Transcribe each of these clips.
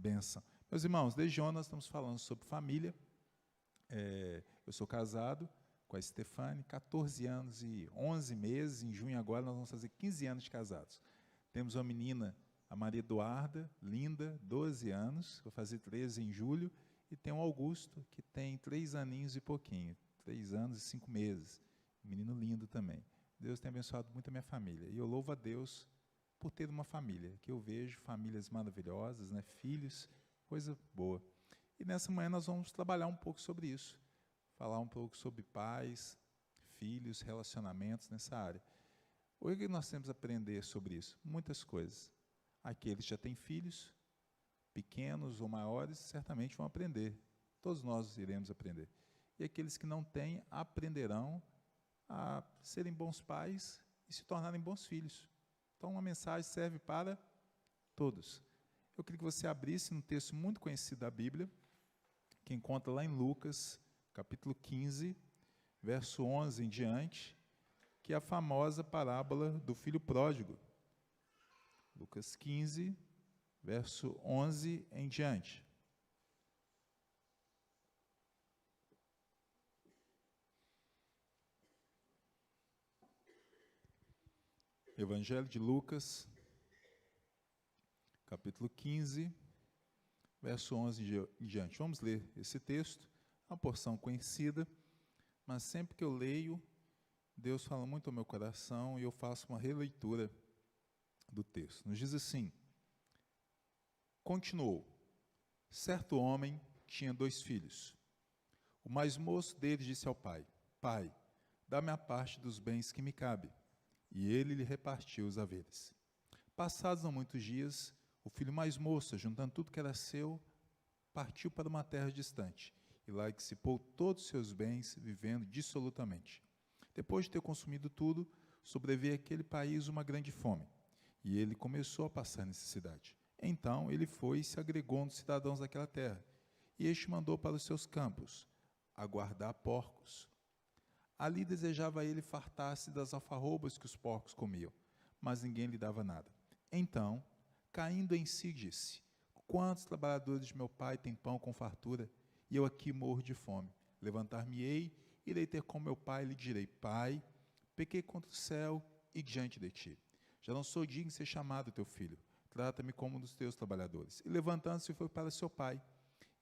bênção. Meus irmãos, desde ontem nós estamos falando sobre família. Eu sou casado com a Stefane, 14 anos e 11 meses. Em junho agora nós vamos fazer 15 anos de casados. Temos uma menina, a Maria Eduarda, linda, 12 anos, vou fazer 13 em julho. E tem o Augusto, que tem 3 aninhos e pouquinho, 3 anos e 5 meses. Menino lindo também. Deus tem abençoado muito a minha família. E eu louvo a Deus por ter uma família, que eu vejo famílias maravilhosas, né? Filhos, coisa boa. E nessa manhã nós vamos trabalhar um pouco sobre isso. Falar um pouco sobre pais, filhos, relacionamentos nessa área. O que nós temos a aprender sobre isso? Muitas coisas. Aqueles que já têm filhos, pequenos ou maiores, certamente vão aprender. Todos nós iremos aprender. E aqueles que não têm, aprenderão a serem bons pais e se tornarem bons filhos. Então, a mensagem serve para todos. Eu queria que você abrisse um texto muito conhecido da Bíblia, que encontra lá em Lucas, capítulo 15, verso 11 em diante, que é a famosa parábola do filho pródigo. Lucas 15, verso 11 em diante. Evangelho de Lucas, capítulo 15, verso 11 em diante. Vamos ler esse texto, é uma porção conhecida, mas sempre que eu leio, Deus fala muito ao meu coração e eu faço uma releitura do texto. Nos diz assim: continuou, certo homem tinha 2 filhos. O mais moço deles disse ao pai: Pai, dá-me a parte dos bens que me cabe. E ele lhe repartiu os haveres. Passados não muitos dias, o filho mais moço, juntando tudo que era seu, partiu para uma terra distante, e lá dissipou todos os seus bens, vivendo dissolutamente. Depois de ter consumido tudo, sobreveio àquele país uma grande fome, e ele começou a passar necessidade. Então ele foi e se agregou a um dos cidadãos daquela terra, e este mandou para os seus campos a guardar porcos. Ali desejava ele fartar-se das alfarrobas que os porcos comiam, mas ninguém lhe dava nada. Então, caindo em si, disse: quantos trabalhadores de meu pai têm pão com fartura, e eu aqui morro de fome? Levantar-me-ei, irei ter com meu pai, e lhe direi: Pai, pequei contra o céu e diante de ti. Já não sou digno de ser chamado teu filho. Trata-me como um dos teus trabalhadores. E levantando-se foi para seu pai.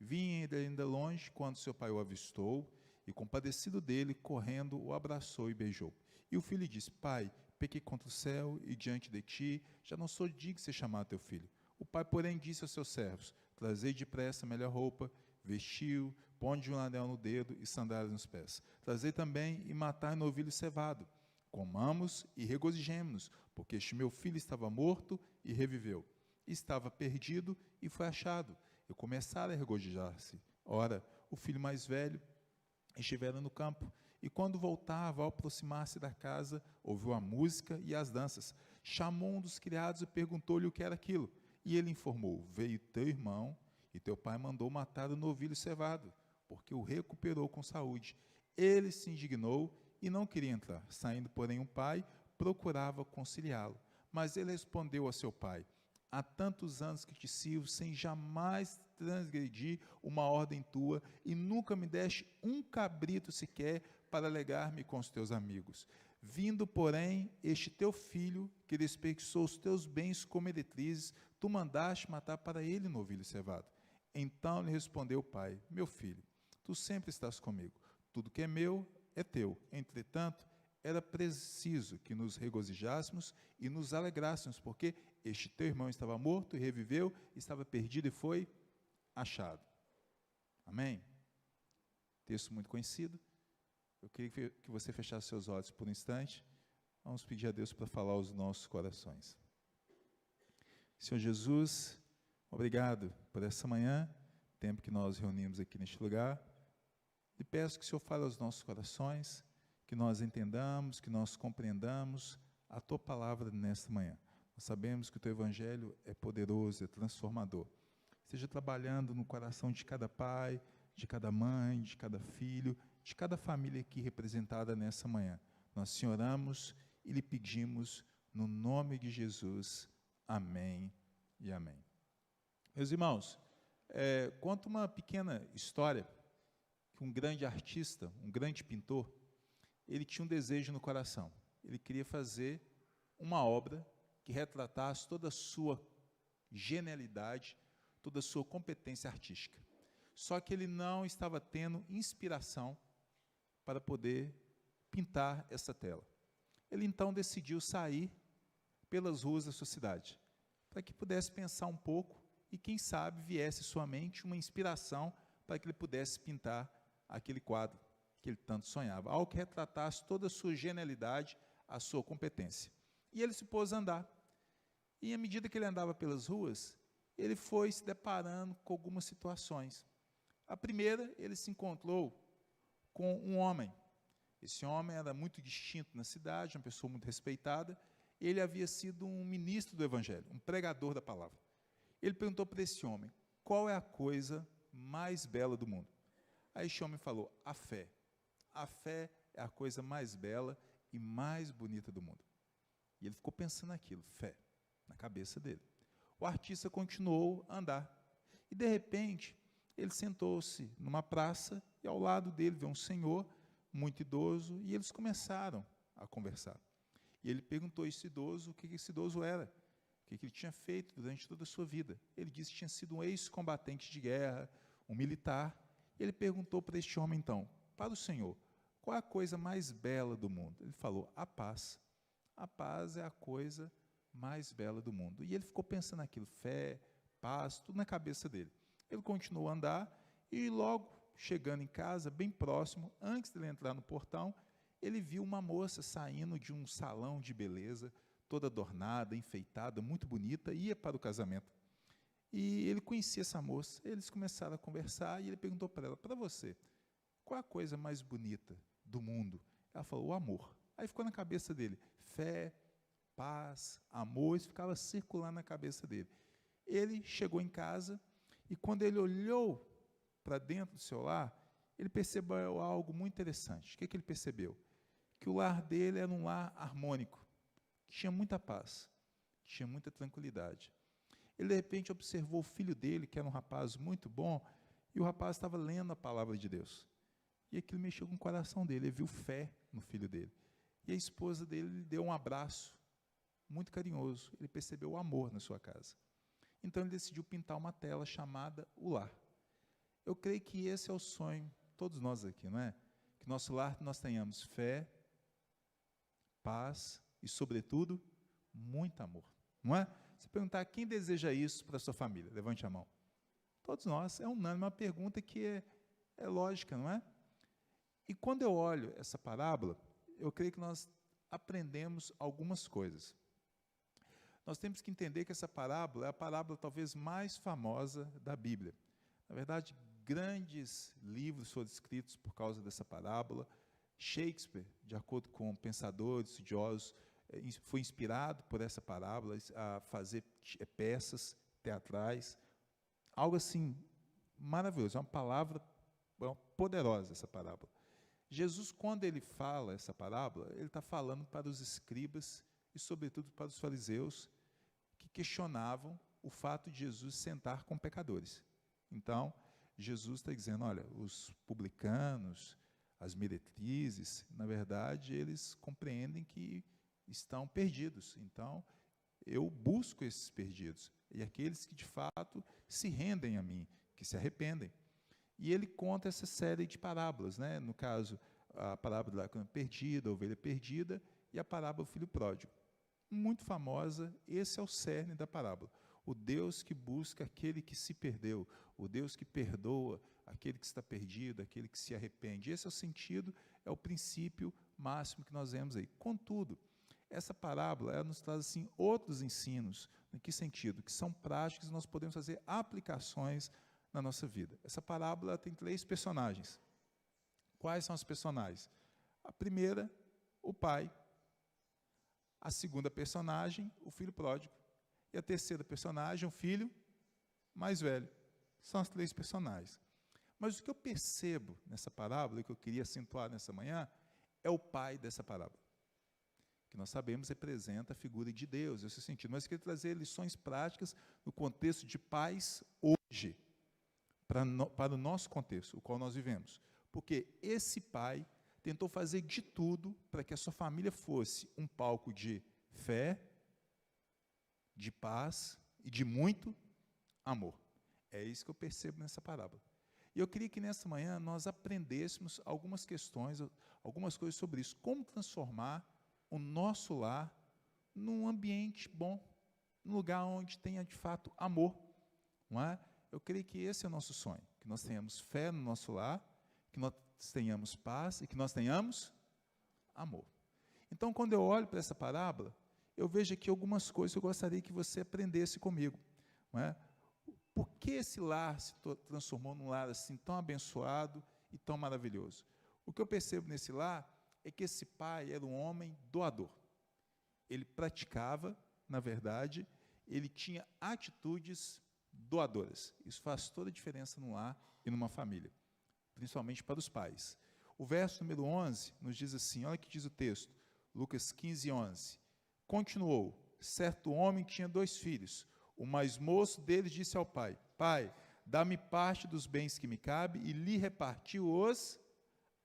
Vinha ainda longe, quando seu pai o avistou, e compadecido dele, correndo, o abraçou e beijou. E o filho disse: Pai, pequei contra o céu e diante de ti, já não sou digno de ser chamado teu filho. O pai, porém, disse aos seus servos: Trazei depressa a melhor roupa, vestiu, ponde um anel no dedo e sandálias nos pés. Trazei também e matai novilho cevado. Comamos e regozijemo-nos, porque este meu filho estava morto e reviveu. Estava perdido e foi achado. E começaram a regozijar-se. Ora, o filho mais velho estivera no campo, e quando voltava, ao aproximar-se da casa, ouviu a música e as danças. Chamou um dos criados e perguntou-lhe o que era aquilo. E ele informou: veio teu irmão, e teu pai mandou matar o novilho cevado, porque o recuperou com saúde. Ele se indignou e não queria entrar. Saindo, porém, o pai procurava conciliá-lo. Mas ele respondeu a seu pai: há tantos anos que te sirvo, sem jamais transgredir uma ordem tua, e nunca me deste um cabrito sequer para alegar-me com os teus amigos. Vindo, porém, este teu filho, que desperdiçou os teus bens como meretrizes, tu mandaste matar para ele o novilho cevado. Então lhe respondeu o pai: meu filho, tu sempre estás comigo, tudo que é meu é teu. Entretanto, era preciso que nos regozijássemos e nos alegrássemos, porque este teu irmão estava morto e reviveu, estava perdido e foi achado. Amém? Texto muito conhecido. Eu queria que você fechasse seus olhos por um instante. Vamos pedir a Deus para falar aos nossos corações. Senhor Jesus, obrigado por essa manhã, tempo que nós reunimos aqui neste lugar. E peço que o Senhor fale aos nossos corações, que nós entendamos, que nós compreendamos a Tua palavra nesta manhã. Nós sabemos que o Teu Evangelho é poderoso, é transformador. Esteja trabalhando no coração de cada pai, de cada mãe, de cada filho, de cada família aqui representada nessa manhã. Nós te oramos e lhe pedimos no nome de Jesus. Amém e amém. Meus irmãos, Conta uma pequena história que um grande artista, um grande pintor, ele tinha um desejo no coração. Ele queria fazer uma obra que retratasse toda a sua genialidade, toda a sua competência artística. Só que ele não estava tendo inspiração para poder pintar essa tela. Ele então decidiu sair pelas ruas da sua cidade, para que pudesse pensar um pouco e, quem sabe, viesse à sua mente uma inspiração para que ele pudesse pintar aquele quadro que ele tanto sonhava, algo que retratasse toda a sua genialidade, a sua competência. E ele se pôs a andar. E, à medida que ele andava pelas ruas, ele foi se deparando com algumas situações. A primeira, ele se encontrou com um homem. Esse homem era muito distinto na cidade, uma pessoa muito respeitada. Ele havia sido um ministro do Evangelho, um pregador da palavra. Ele perguntou para esse homem, qual é a coisa mais bela do mundo? Aí esse homem falou, a fé. A fé é a coisa mais bela e mais bonita do mundo. E ele ficou pensando naquilo, fé, na cabeça dele. O artista continuou a andar. E, de repente, ele sentou-se numa praça e, ao lado dele, veio um senhor muito idoso, e eles começaram a conversar. E ele perguntou a esse idoso o que esse idoso era, o que ele tinha feito durante toda a sua vida. Ele disse que tinha sido um ex-combatente de guerra, um militar. Ele perguntou para este homem, então, para o senhor, qual é a coisa mais bela do mundo? Ele falou, a paz. A paz é a coisa mais bela do mundo. E ele ficou pensando naquilo, fé, paz, tudo na cabeça dele. Ele continuou a andar e logo, chegando em casa, bem próximo, antes de ele entrar no portão, ele viu uma moça saindo de um salão de beleza, toda adornada, enfeitada, muito bonita, ia para o casamento. E ele conhecia essa moça, eles começaram a conversar e ele perguntou para ela, para você, qual é a coisa mais bonita do mundo? Ela falou, o amor. Aí ficou na cabeça dele, fé, paz, amor, isso ficava circulando na cabeça dele. Ele chegou em casa e quando ele olhou para dentro do seu lar, ele percebeu algo muito interessante. O que ele percebeu? Que o lar dele era um lar harmônico, que tinha muita paz, tinha muita tranquilidade. Ele, de repente, observou o filho dele, que era um rapaz muito bom, e o rapaz estava lendo a palavra de Deus. E aquilo mexeu com o coração dele, ele viu fé no filho dele. E a esposa dele lhe deu um abraço muito carinhoso, ele percebeu o amor na sua casa. Então ele decidiu pintar uma tela chamada O Lar. Eu creio que esse é o sonho, todos nós aqui, não é? Que nosso lar nós tenhamos fé, paz e, sobretudo, muito amor, não é? Se perguntar quem deseja isso para a sua família, levante a mão. Todos nós, é unânime, uma pergunta que é lógica, não é? E quando eu olho essa parábola, eu creio que nós aprendemos algumas coisas. Nós temos que entender que essa parábola é a parábola talvez mais famosa da Bíblia. Na verdade, grandes livros foram escritos por causa dessa parábola. Shakespeare, de acordo com pensadores, estudiosos, foi inspirado por essa parábola a fazer peças teatrais. Algo assim maravilhoso, é uma palavra poderosa essa parábola. Jesus, quando ele fala essa parábola, ele está falando para os escribas e, sobretudo, para os fariseus que questionavam o fato de Jesus sentar com pecadores. Então, Jesus está dizendo, olha, os publicanos, as meretrizes, na verdade, eles compreendem que estão perdidos. Então, eu busco esses perdidos, e aqueles que, de fato, se rendem a mim, que se arrependem. E ele conta essa série de parábolas, né? No caso, a parábola da cana perdida, a ovelha perdida, e a parábola do filho pródigo. Muito famosa, esse é o cerne da parábola. O Deus que busca aquele que se perdeu, o Deus que perdoa aquele que está perdido, aquele que se arrepende. Esse é o sentido, é o princípio máximo que nós vemos aí. Contudo, essa parábola ela nos traz assim, outros ensinos. Em que sentido? Que são práticos e nós podemos fazer aplicações na nossa vida. Essa parábola tem 3 personagens. Quais são os personagens? A primeira, o pai. A segunda personagem, o filho pródigo. E a terceira personagem, o filho mais velho. São as 3 personagens. Mas o que eu percebo nessa parábola, e que eu queria acentuar nessa manhã, é o pai dessa parábola. Que nós sabemos representa a figura de Deus, nesse sentido. Mas eu queria trazer lições práticas no contexto de pais hoje. para o nosso contexto, o qual nós vivemos. Porque esse pai tentou fazer de tudo para que a sua família fosse um palco de fé, de paz e de muito amor. É isso que eu percebo nessa parábola. E eu queria que nessa manhã nós aprendêssemos algumas questões, algumas coisas sobre isso. Como transformar o nosso lar num ambiente bom, num lugar onde tenha de fato amor. Não é? Eu creio que esse é o nosso sonho, que nós tenhamos fé no nosso lar, que nós tenhamos paz e que nós tenhamos amor. Então, quando eu olho para essa parábola, eu vejo aqui algumas coisas que eu gostaria que você aprendesse comigo. Não é? Por que esse lar se transformou num lar assim tão abençoado e tão maravilhoso? O que eu percebo nesse lar é que esse pai era um homem doador. Ele praticava, na verdade, ele tinha atitudes doadoras. Isso faz toda a diferença no lar e numa família, principalmente para os pais. O verso número 11 nos diz assim, olha o que diz o texto, Lucas 15, 11. Continuou, certo homem tinha 2 filhos. O mais moço deles disse ao pai, pai, dá-me parte dos bens que me cabe, e lhe repartiu os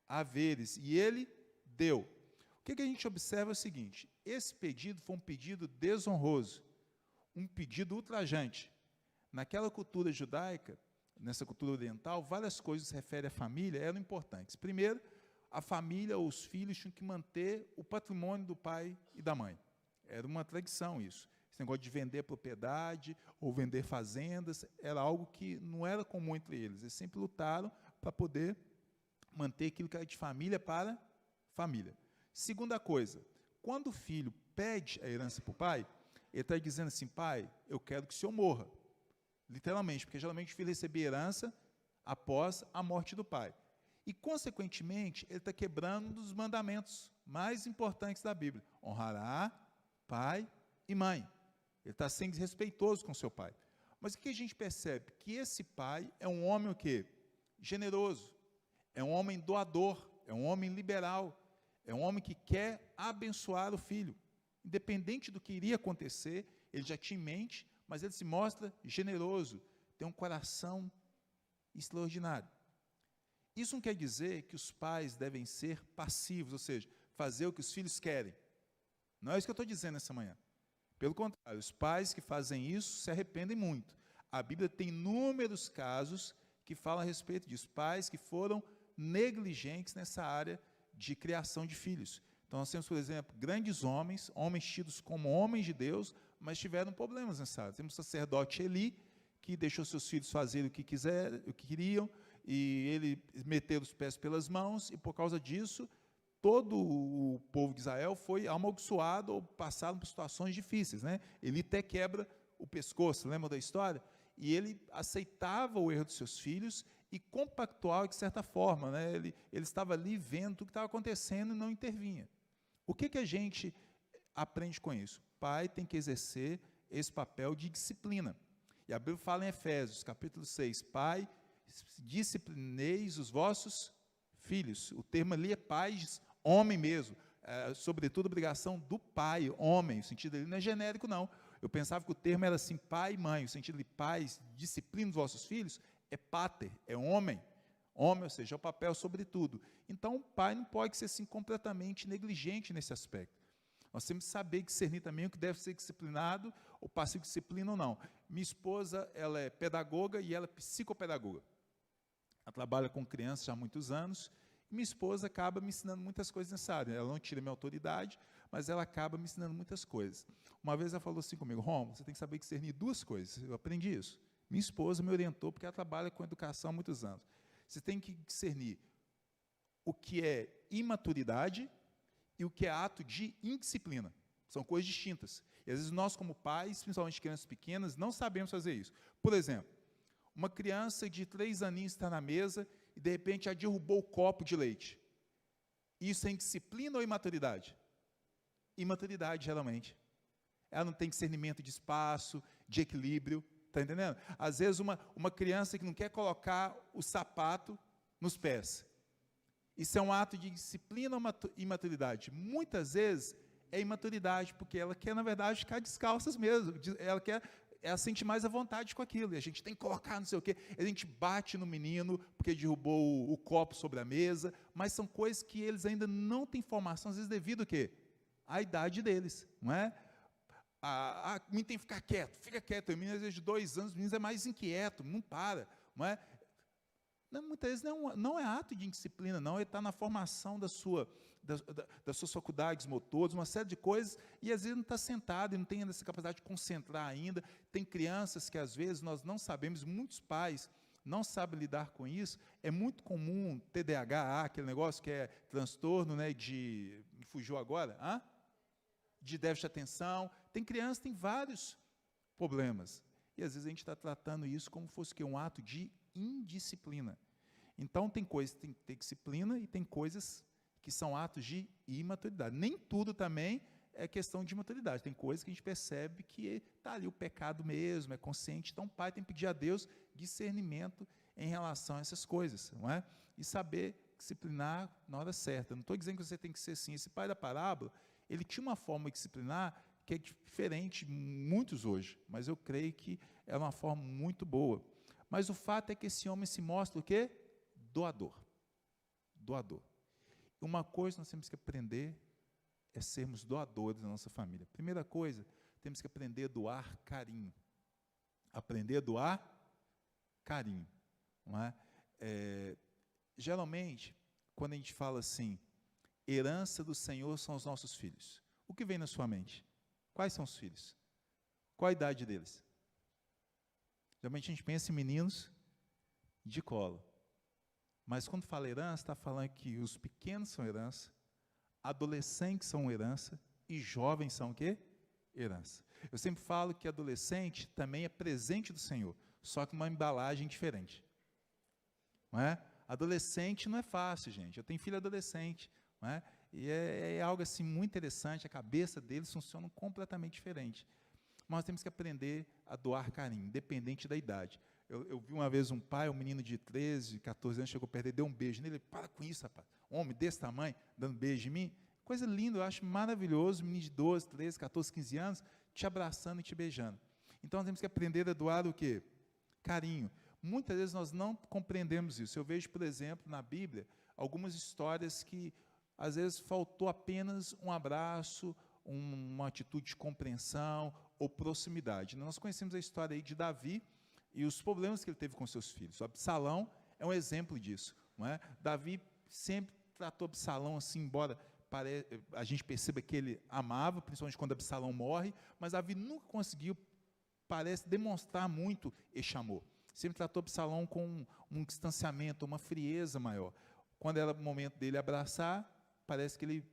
haveres, e ele deu. O que a gente observa é o seguinte, esse pedido foi um pedido desonroso, um pedido ultrajante. Naquela cultura judaica, nessa cultura oriental, várias coisas que se referem à família eram importantes. Primeiro, a família ou os filhos tinham que manter o patrimônio do pai e da mãe. Era uma tradição isso. Esse negócio de vender propriedade ou vender fazendas era algo que não era comum entre eles. Eles sempre lutaram para poder manter aquilo que era de família para família. Segunda coisa, quando o filho pede a herança para o pai, ele está dizendo assim, pai, eu quero que o senhor morra. Literalmente, porque geralmente o filho recebia herança após a morte do pai. E, consequentemente, ele está quebrando um dos mandamentos mais importantes da Bíblia. Honrará pai e mãe. Ele está sendo desrespeitoso com seu pai. Mas o que a gente percebe? Que esse pai é um homem o quê? Generoso. É um homem doador. É um homem liberal. É um homem que quer abençoar o filho. Independente do que iria acontecer, ele já tinha em mente, mas ele se mostra generoso. Tem um coração extraordinário. Isso não quer dizer que os pais devem ser passivos, ou seja, fazer o que os filhos querem. Não é isso que eu estou dizendo nessa manhã. Pelo contrário, os pais que fazem isso se arrependem muito. A Bíblia tem inúmeros casos que falam a respeito disso. Pais que foram negligentes nessa área de criação de filhos. Então, nós temos, por exemplo, grandes homens, homens tidos como homens de Deus, mas tiveram problemas nessa área. Temos o sacerdote Eli, que deixou seus filhos fazerem o que queriam, e ele meteu os pés pelas mãos, e por causa disso, todo o povo de Israel foi amaldiçoado ou passaram por situações difíceis. Né? Ele até quebra o pescoço, lembra da história? E ele aceitava o erro dos seus filhos e compactuava de certa forma. Né? Ele estava ali vendo o que estava acontecendo e não intervinha. O que a gente aprende com isso? O pai tem que exercer esse papel de disciplina. E a Bíblia fala em Efésios, capítulo 6, pai, disciplineis os vossos filhos. O termo ali é pais, homem mesmo, sobretudo a obrigação do pai, homem, o sentido ali não é genérico não. Eu pensava que o termo era assim, pai e mãe, o sentido de pais, disciplina os vossos filhos, é pater, é homem, ou seja, é o papel sobretudo. Então o pai não pode ser assim completamente negligente nesse aspecto. Nós temos que saber discernir também o que deve ser disciplinado, ou passivo disciplina ou não. Minha esposa, ela é pedagoga e ela é psicopedagoga. Ela trabalha com crianças já há muitos anos, e minha esposa acaba me ensinando muitas coisas nessa área. Ela não tira minha autoridade, mas ela acaba me ensinando muitas coisas. Uma vez ela falou assim comigo, Romulo, você tem que saber discernir 2 coisas. Eu aprendi isso. Minha esposa me orientou, porque ela trabalha com educação há muitos anos. Você tem que discernir o que é imaturidade e o que é ato de indisciplina. São coisas distintas. E às vezes nós, como pais, principalmente crianças pequenas, não sabemos fazer isso. Por exemplo, uma criança de 3 aninhos está na mesa e, de repente, já derrubou o copo de leite. Isso é indisciplina ou imaturidade? Imaturidade, geralmente. Ela não tem discernimento de espaço, de equilíbrio, está entendendo? Às vezes, uma criança que não quer colocar o sapato nos pés. Isso é um ato de disciplina ou imaturidade? Muitas vezes é imaturidade, porque ela quer, na verdade, ficar descalças mesmo. Ela quer ela sente mais à vontade com aquilo, e a gente tem que colocar não sei o quê, a gente bate no menino porque derrubou o copo sobre a mesa, mas são coisas que eles ainda não têm informação, às vezes devido ao quê? À idade deles, não é? O menino tem que ficar quieto, fica quieto, o menino às vezes de 2 anos, o menino é mais inquieto, não para, não é? Não, muitas vezes não é ato de indisciplina, não, ele está na formação das suas faculdades motoras, uma série de coisas, e às vezes não está sentado, e não tem essa capacidade de concentrar ainda. Tem crianças que às vezes nós não sabemos, muitos pais não sabem lidar com isso. É muito comum TDAH, aquele negócio que é transtorno, né, me fugiu agora, de déficit de atenção. Tem crianças que têm vários problemas, e às vezes a gente está tratando isso como fosse um ato de indisciplina. Então, tem coisas que tem que ter disciplina e tem coisas que são atos de imaturidade. Nem tudo também é questão de imaturidade. Tem coisas que a gente percebe que está ali o pecado mesmo, é consciente. Então, o pai tem que pedir a Deus discernimento em relação a essas coisas, não é? E saber disciplinar na hora certa. Não estou dizendo que você tem que ser assim. Esse pai da parábola, ele tinha uma forma de disciplinar que é diferente de muitos hoje, mas eu creio que é uma forma muito boa. Mas o fato é que esse homem se mostra o quê? Doador. Doador. Uma coisa que nós temos que aprender é sermos doadores da nossa família. Primeira coisa, temos que aprender a doar carinho. Aprender a doar carinho. Não é? Geralmente, quando a gente fala assim, herança do Senhor são os nossos filhos, o que vem na sua mente? Quais são os filhos? Qual a idade deles? Geralmente a gente pensa em meninos de colo. Mas quando fala herança, está falando que os pequenos são herança, adolescentes são herança e jovens são o quê? Herança. Eu sempre falo que adolescente também é presente do Senhor, só que uma embalagem diferente. Não é? Adolescente não é fácil, gente. Eu tenho filho adolescente, não é? E é algo assim muito interessante, a cabeça deles funciona completamente diferente. Mas nós temos que aprender a doar carinho, independente da idade. Eu vi uma vez um pai, um menino de 13, 14 anos, chegou perto dele, deu um beijo nele, para com isso, rapaz, homem desse tamanho, dando beijo em mim, coisa linda, eu acho maravilhoso, menino de 12, 13, 14, 15 anos, te abraçando e te beijando. Então, nós temos que aprender a doar o quê? Carinho. Muitas vezes nós não compreendemos isso. Eu vejo, por exemplo, na Bíblia, algumas histórias que, às vezes, faltou apenas um abraço, uma atitude de compreensão ou proximidade. Nós conhecemos a história aí de Davi e os problemas que ele teve com seus filhos. O Absalão é um exemplo disso. Não é? Davi sempre tratou Absalão assim, embora a gente perceba que ele amava, principalmente quando Absalão morre, mas Davi nunca conseguiu, parece, demonstrar muito esse amor. Sempre tratou Absalão com um distanciamento, uma frieza maior. Quando era o momento dele abraçar, parece que ele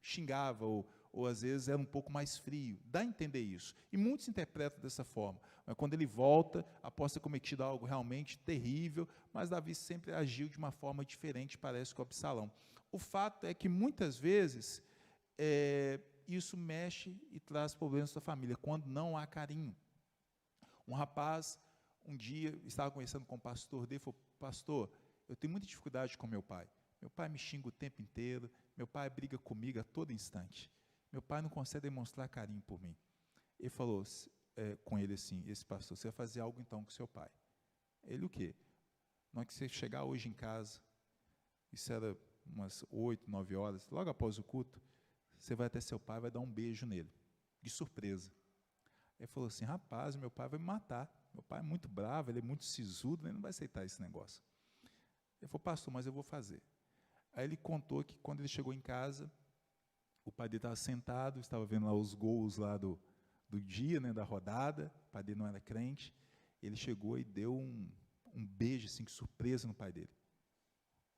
xingava ou às vezes era um pouco mais frio. Dá a entender isso. E muitos interpretam dessa forma. Mas quando ele volta, após ter cometido algo realmente terrível, mas Davi sempre agiu de uma forma diferente, parece, com Absalão. O fato é que muitas vezes isso mexe e traz problemas para a família, quando não há carinho. Um rapaz, um dia, estava conversando com o pastor dele, falou: pastor, eu tenho muita dificuldade com meu pai. Meu pai me xinga o tempo inteiro, meu pai briga comigo a todo instante. Meu pai não consegue demonstrar carinho por mim. Ele falou com ele assim, esse pastor: você vai fazer algo então com seu pai. Ele o quê? Na hora que você chegar hoje em casa, isso era umas 8, 9 horas, logo após o culto, você vai até seu pai e vai dar um beijo nele, de surpresa. Ele falou assim: rapaz, meu pai vai me matar. Meu pai é muito bravo, ele é muito sisudo, ele não vai aceitar esse negócio. Ele falou: pastor, mas eu vou fazer. Aí ele contou que quando ele chegou em casa, o pai dele estava sentado, estava vendo lá os gols lá do dia, né, da rodada. O pai dele não era crente. Ele chegou e deu um beijo assim, de surpresa no pai dele.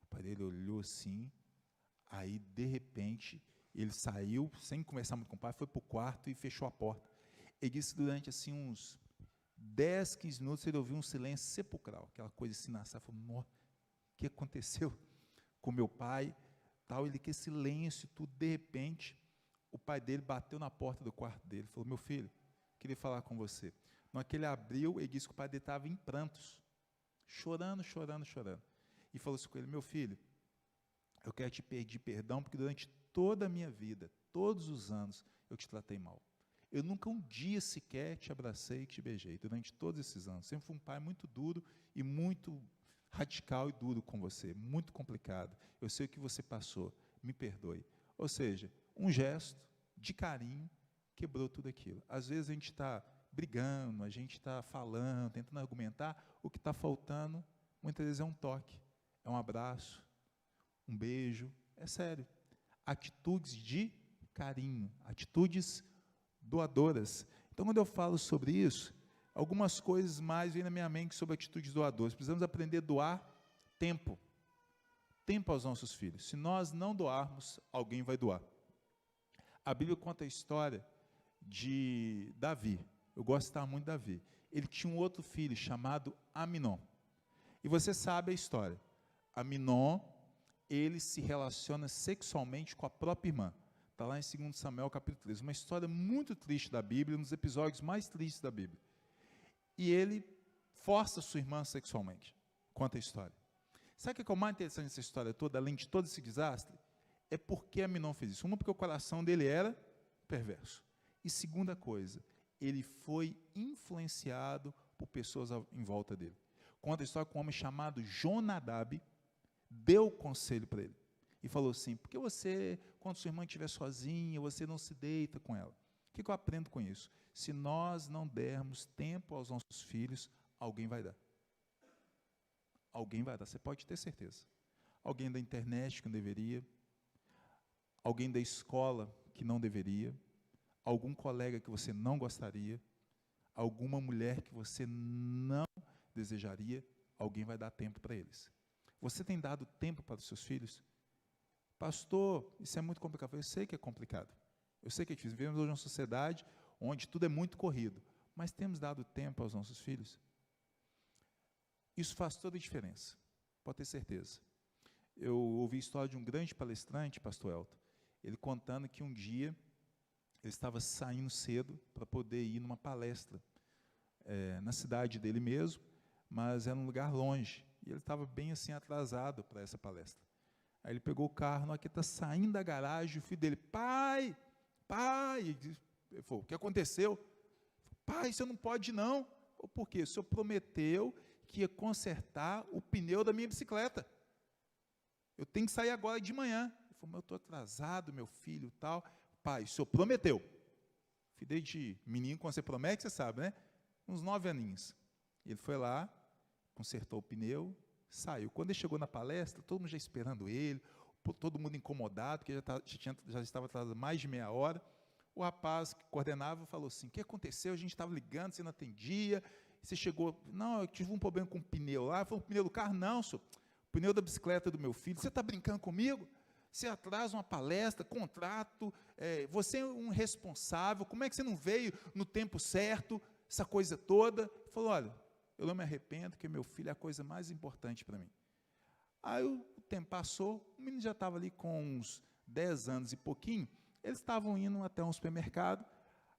O pai dele olhou assim, aí de repente ele saiu, sem conversar muito com o pai, foi para o quarto e fechou a porta. Ele disse que durante assim, uns 10, 15 minutos ele ouviu um silêncio sepulcral, aquela coisa assim na sala. Falou: o que aconteceu com meu pai? Tal, ele que silêncio, tudo. De repente, o pai dele bateu na porta do quarto dele, falou: meu filho, queria falar com você. Na hora que ele abriu, ele disse que o pai dele estava em prantos, chorando, chorando, chorando. E falou assim com ele: meu filho, eu quero te pedir perdão, porque durante toda a minha vida, todos os anos, eu te tratei mal. Eu nunca um dia sequer te abracei e te beijei, durante todos esses anos. Sempre fui um pai muito duro e muito radical e duro com você, muito complicado. Eu sei o que você passou, me perdoe. Ou seja, um gesto de carinho quebrou tudo aquilo. Às vezes a gente está brigando, a gente está falando, tentando argumentar, o que está faltando, muitas vezes é um toque, é um abraço, um beijo, é sério. Atitudes de carinho, atitudes doadoras. Então, quando eu falo sobre isso, algumas coisas mais vêm na minha mente sobre atitudes doadoras. Precisamos aprender a doar tempo. Tempo aos nossos filhos. Se nós não doarmos, alguém vai doar. A Bíblia conta a história de Davi. Eu gosto de citar muito Davi. Ele tinha um outro filho chamado Aminon. E você sabe a história. Aminon, ele se relaciona sexualmente com a própria irmã. Está lá em 2 Samuel, capítulo 3. Uma história muito triste da Bíblia, um dos episódios mais tristes da Bíblia. E ele força sua irmã sexualmente. Conta a história. Sabe o que é o mais interessante dessa história toda, além de todo esse desastre? É porque Aminon fez isso. Uma, porque o coração dele era perverso. E segunda coisa, ele foi influenciado por pessoas em volta dele. Conta a história com um homem chamado Jonadab, deu conselho para ele. E falou assim, por que você, quando sua irmã estiver sozinha, você não se deita com ela? O que eu aprendo com isso? Se nós não dermos tempo aos nossos filhos, alguém vai dar. Alguém vai dar, você pode ter certeza. Alguém da internet que não deveria, alguém da escola que não deveria, algum colega que você não gostaria, alguma mulher que você não desejaria, alguém vai dar tempo para eles. Você tem dado tempo para os seus filhos? Pastor, isso é muito complicado. Eu sei que é complicado. Eu sei que é difícil. Vivemos hoje uma sociedade onde tudo é muito corrido. Mas temos dado tempo aos nossos filhos? Isso faz toda a diferença. Pode ter certeza. Eu ouvi a história de um grande palestrante, pastor Elton, ele contando que um dia ele estava saindo cedo para poder ir numa palestra na cidade dele mesmo, mas era um lugar longe. E ele estava bem assim atrasado para essa palestra. Aí ele pegou o carro, na hora que ele está saindo da garagem, o filho dele, pai, ele falou, o que aconteceu? Pai, você não pode ir não. Por quê? O senhor prometeu que ia consertar o pneu da minha bicicleta. Eu tenho que sair agora de manhã. Ele falou, mas eu estou atrasado, meu filho e tal. Pai, o senhor prometeu. Filho de menino, quando você promete, você sabe, né? Uns 9 aninhos. Ele foi lá, consertou o pneu, saiu. Quando ele chegou na palestra, todo mundo já esperando ele, todo mundo incomodado, porque já estava atrasado mais de meia hora. O rapaz que coordenava falou assim, o que aconteceu? A gente estava ligando, você não atendia, você chegou, não, eu tive um problema com o pneu lá. Falou, o pneu do carro? Não, senhor, o pneu da bicicleta do meu filho. Você está brincando comigo? Você atrasa uma palestra, contrato, você é um responsável, como é que você não veio no tempo certo, essa coisa toda? Ele falou, olha, eu não me arrependo, porque meu filho é a coisa mais importante para mim. Aí o tempo passou, o menino já estava ali com uns 10 anos e pouquinho, eles estavam indo até um supermercado,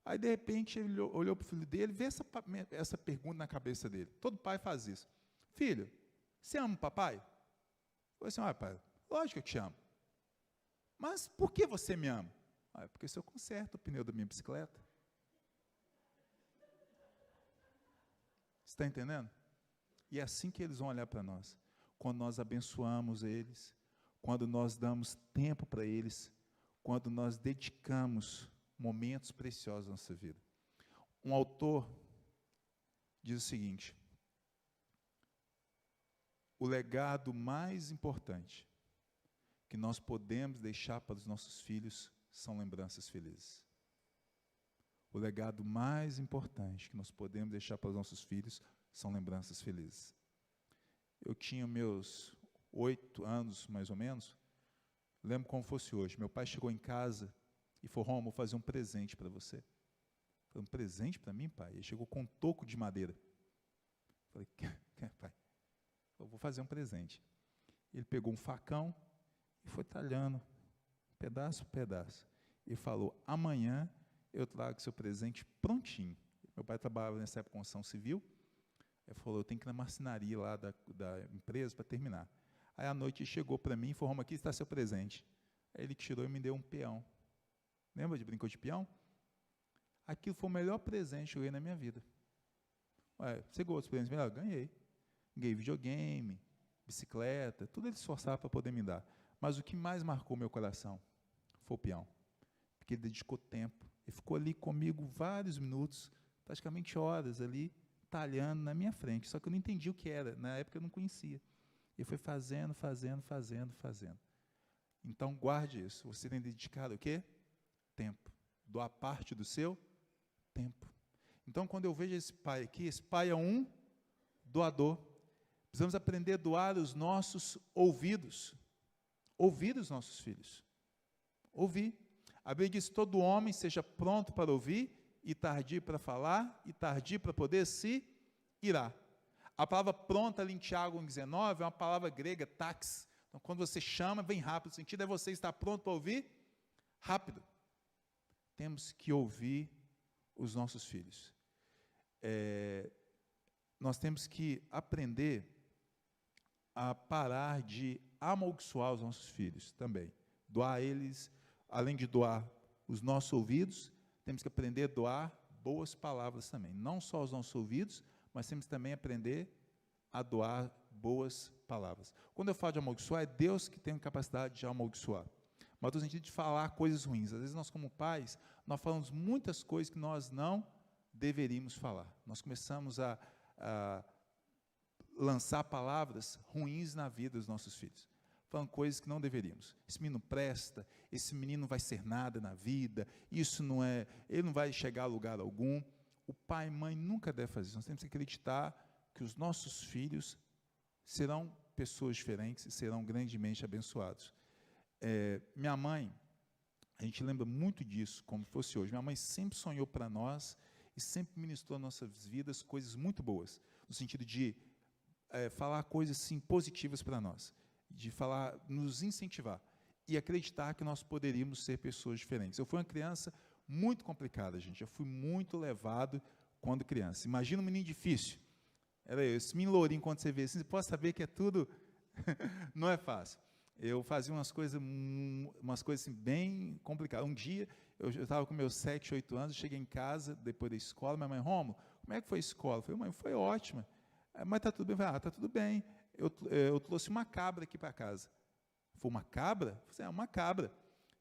aí de repente ele olhou para o filho dele, vê essa pergunta na cabeça dele. Todo pai faz isso. Filho, você ama o papai? Eu falei assim, pai, lógico que eu te amo. Mas por que você me ama? Porque se eu conserto o pneu da minha bicicleta. Você está entendendo? E é assim que eles vão olhar para nós. Quando nós abençoamos eles, quando nós damos tempo para eles, quando nós dedicamos momentos preciosos na nossa vida. Um autor diz o seguinte, o legado mais importante que nós podemos deixar para os nossos filhos são lembranças felizes. O legado mais importante que nós podemos deixar para os nossos filhos são lembranças felizes. Eu tinha meus 8 anos, mais ou menos, lembro como fosse hoje. Meu pai chegou em casa e falou, Romo, vou fazer um presente para você. Eu falei, um presente para mim, pai? Ele chegou com um toco de madeira. Eu falei, pai, eu vou fazer um presente. Ele pegou um facão e foi talhando, pedaço por pedaço. E falou, amanhã eu trago seu presente prontinho. Meu pai trabalhava nessa época com construção civil. Ele falou, eu tenho que ir na marcenaria lá da empresa para terminar. Aí à noite ele chegou para mim e falou, Roma, aqui está seu presente. Aí ele tirou e me deu um peão. Lembra de brincou de peão? Aquilo foi o melhor presente que eu ganhei na minha vida. Ué, você gostou dos presentes melhores? Ganhei. Ganhei videogame, bicicleta, tudo ele se esforçava para poder me dar. Mas o que mais marcou meu coração foi o peão. Porque ele dedicou tempo. Ele ficou ali comigo vários minutos, praticamente horas ali, talhando na minha frente. Só que eu não entendi o que era. Na época eu não conhecia. Ele foi fazendo. Então, guarde isso. Você tem dedicado o quê? Tempo. Doar parte do seu tempo. Então, quando eu vejo esse pai aqui, esse pai é um doador. Precisamos aprender a doar os nossos ouvidos. Ouvir os nossos filhos. Ouvir. A Bíblia diz: todo homem seja pronto para ouvir, e tardio para falar, e tardio para poder se irar. A palavra pronta ali em Tiago 1,19 é uma palavra grega, tax. Então, quando você chama, vem rápido. O sentido é você estar pronto para ouvir rápido. Temos que ouvir os nossos filhos. Nós temos que aprender a parar de amaldiçoar os nossos filhos também. Doar a eles, além de doar os nossos ouvidos, temos que aprender a doar boas palavras também. Não só os nossos ouvidos, mas temos também aprender a doar boas palavras. Quando eu falo de amaldiçoar, é Deus que tem a capacidade de amaldiçoar. Mas no sentido de falar coisas ruins. Às vezes nós, como pais, nós falamos muitas coisas que nós não deveríamos falar. Nós começamos a lançar palavras ruins na vida dos nossos filhos. Falando coisas que não deveríamos. Esse menino presta, esse menino não vai ser nada na vida, isso não é, ele não vai chegar a lugar algum. O pai e mãe nunca devem fazer isso. Nós temos que acreditar que os nossos filhos serão pessoas diferentes e serão grandemente abençoados. Minha mãe, a gente lembra muito disso, como fosse hoje. Minha mãe sempre sonhou para nós e sempre ministrou nas nossas vidas coisas muito boas, no sentido de falar coisas assim, positivas para nós, de falar, nos incentivar e acreditar que nós poderíamos ser pessoas diferentes. Eu fui uma criança muito complicada, gente. Eu fui muito levado quando criança. Imagina um menino difícil. Era eu, esse menino lourinho, quando você vê assim, você pode saber que é tudo, não é fácil. Eu fazia umas coisas assim, bem complicadas. Um dia, eu estava com meus 7, 8 anos, eu cheguei em casa, depois da escola, minha mãe: Rômulo, como é que foi a escola? Eu falei: mãe, foi ótima. Mas está tudo bem? Eu falei: está tudo bem. Eu trouxe uma cabra aqui para casa. Foi uma cabra? Eu falei: uma cabra.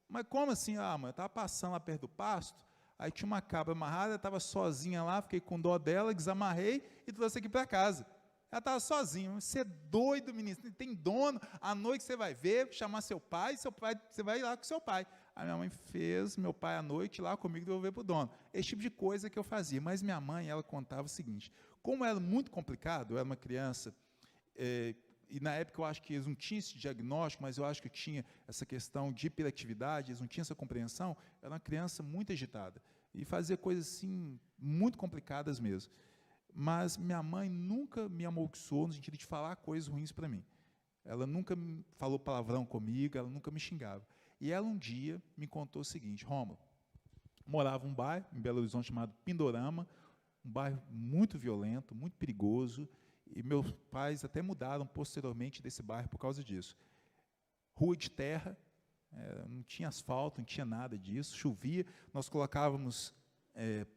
Mas como assim? Mãe, eu estava passando lá perto do pasto, aí tinha uma cabra amarrada, estava sozinha lá, fiquei com dó dela, desamarrei e trouxe aqui para casa. Ela estava sozinha. Você é doido, menino, tem dono, à noite você vai ver, chamar seu pai, você vai lá com seu pai. A minha mãe fez meu pai à noite lá comigo devolver para o dono. Esse tipo de coisa que eu fazia. Mas minha mãe, ela contava o seguinte: como era muito complicado, eu era uma criança, e na época eu acho que eles não tinham esse diagnóstico, mas eu acho que eu tinha essa questão de hiperatividade, eles não tinham essa compreensão. Eu era uma criança muito agitada e fazia coisas assim muito complicadas mesmo. Mas minha mãe nunca me amaldiçoou no sentido de falar coisas ruins para mim. Ela nunca falou palavrão comigo, ela nunca me xingava. E ela um dia me contou o seguinte: Rômulo, morava um bairro em Belo Horizonte chamado Pindorama, um bairro muito violento, muito perigoso, e meus pais até mudaram posteriormente desse bairro por causa disso. Rua de terra, não tinha asfalto, não tinha nada disso, chovia, nós colocávamos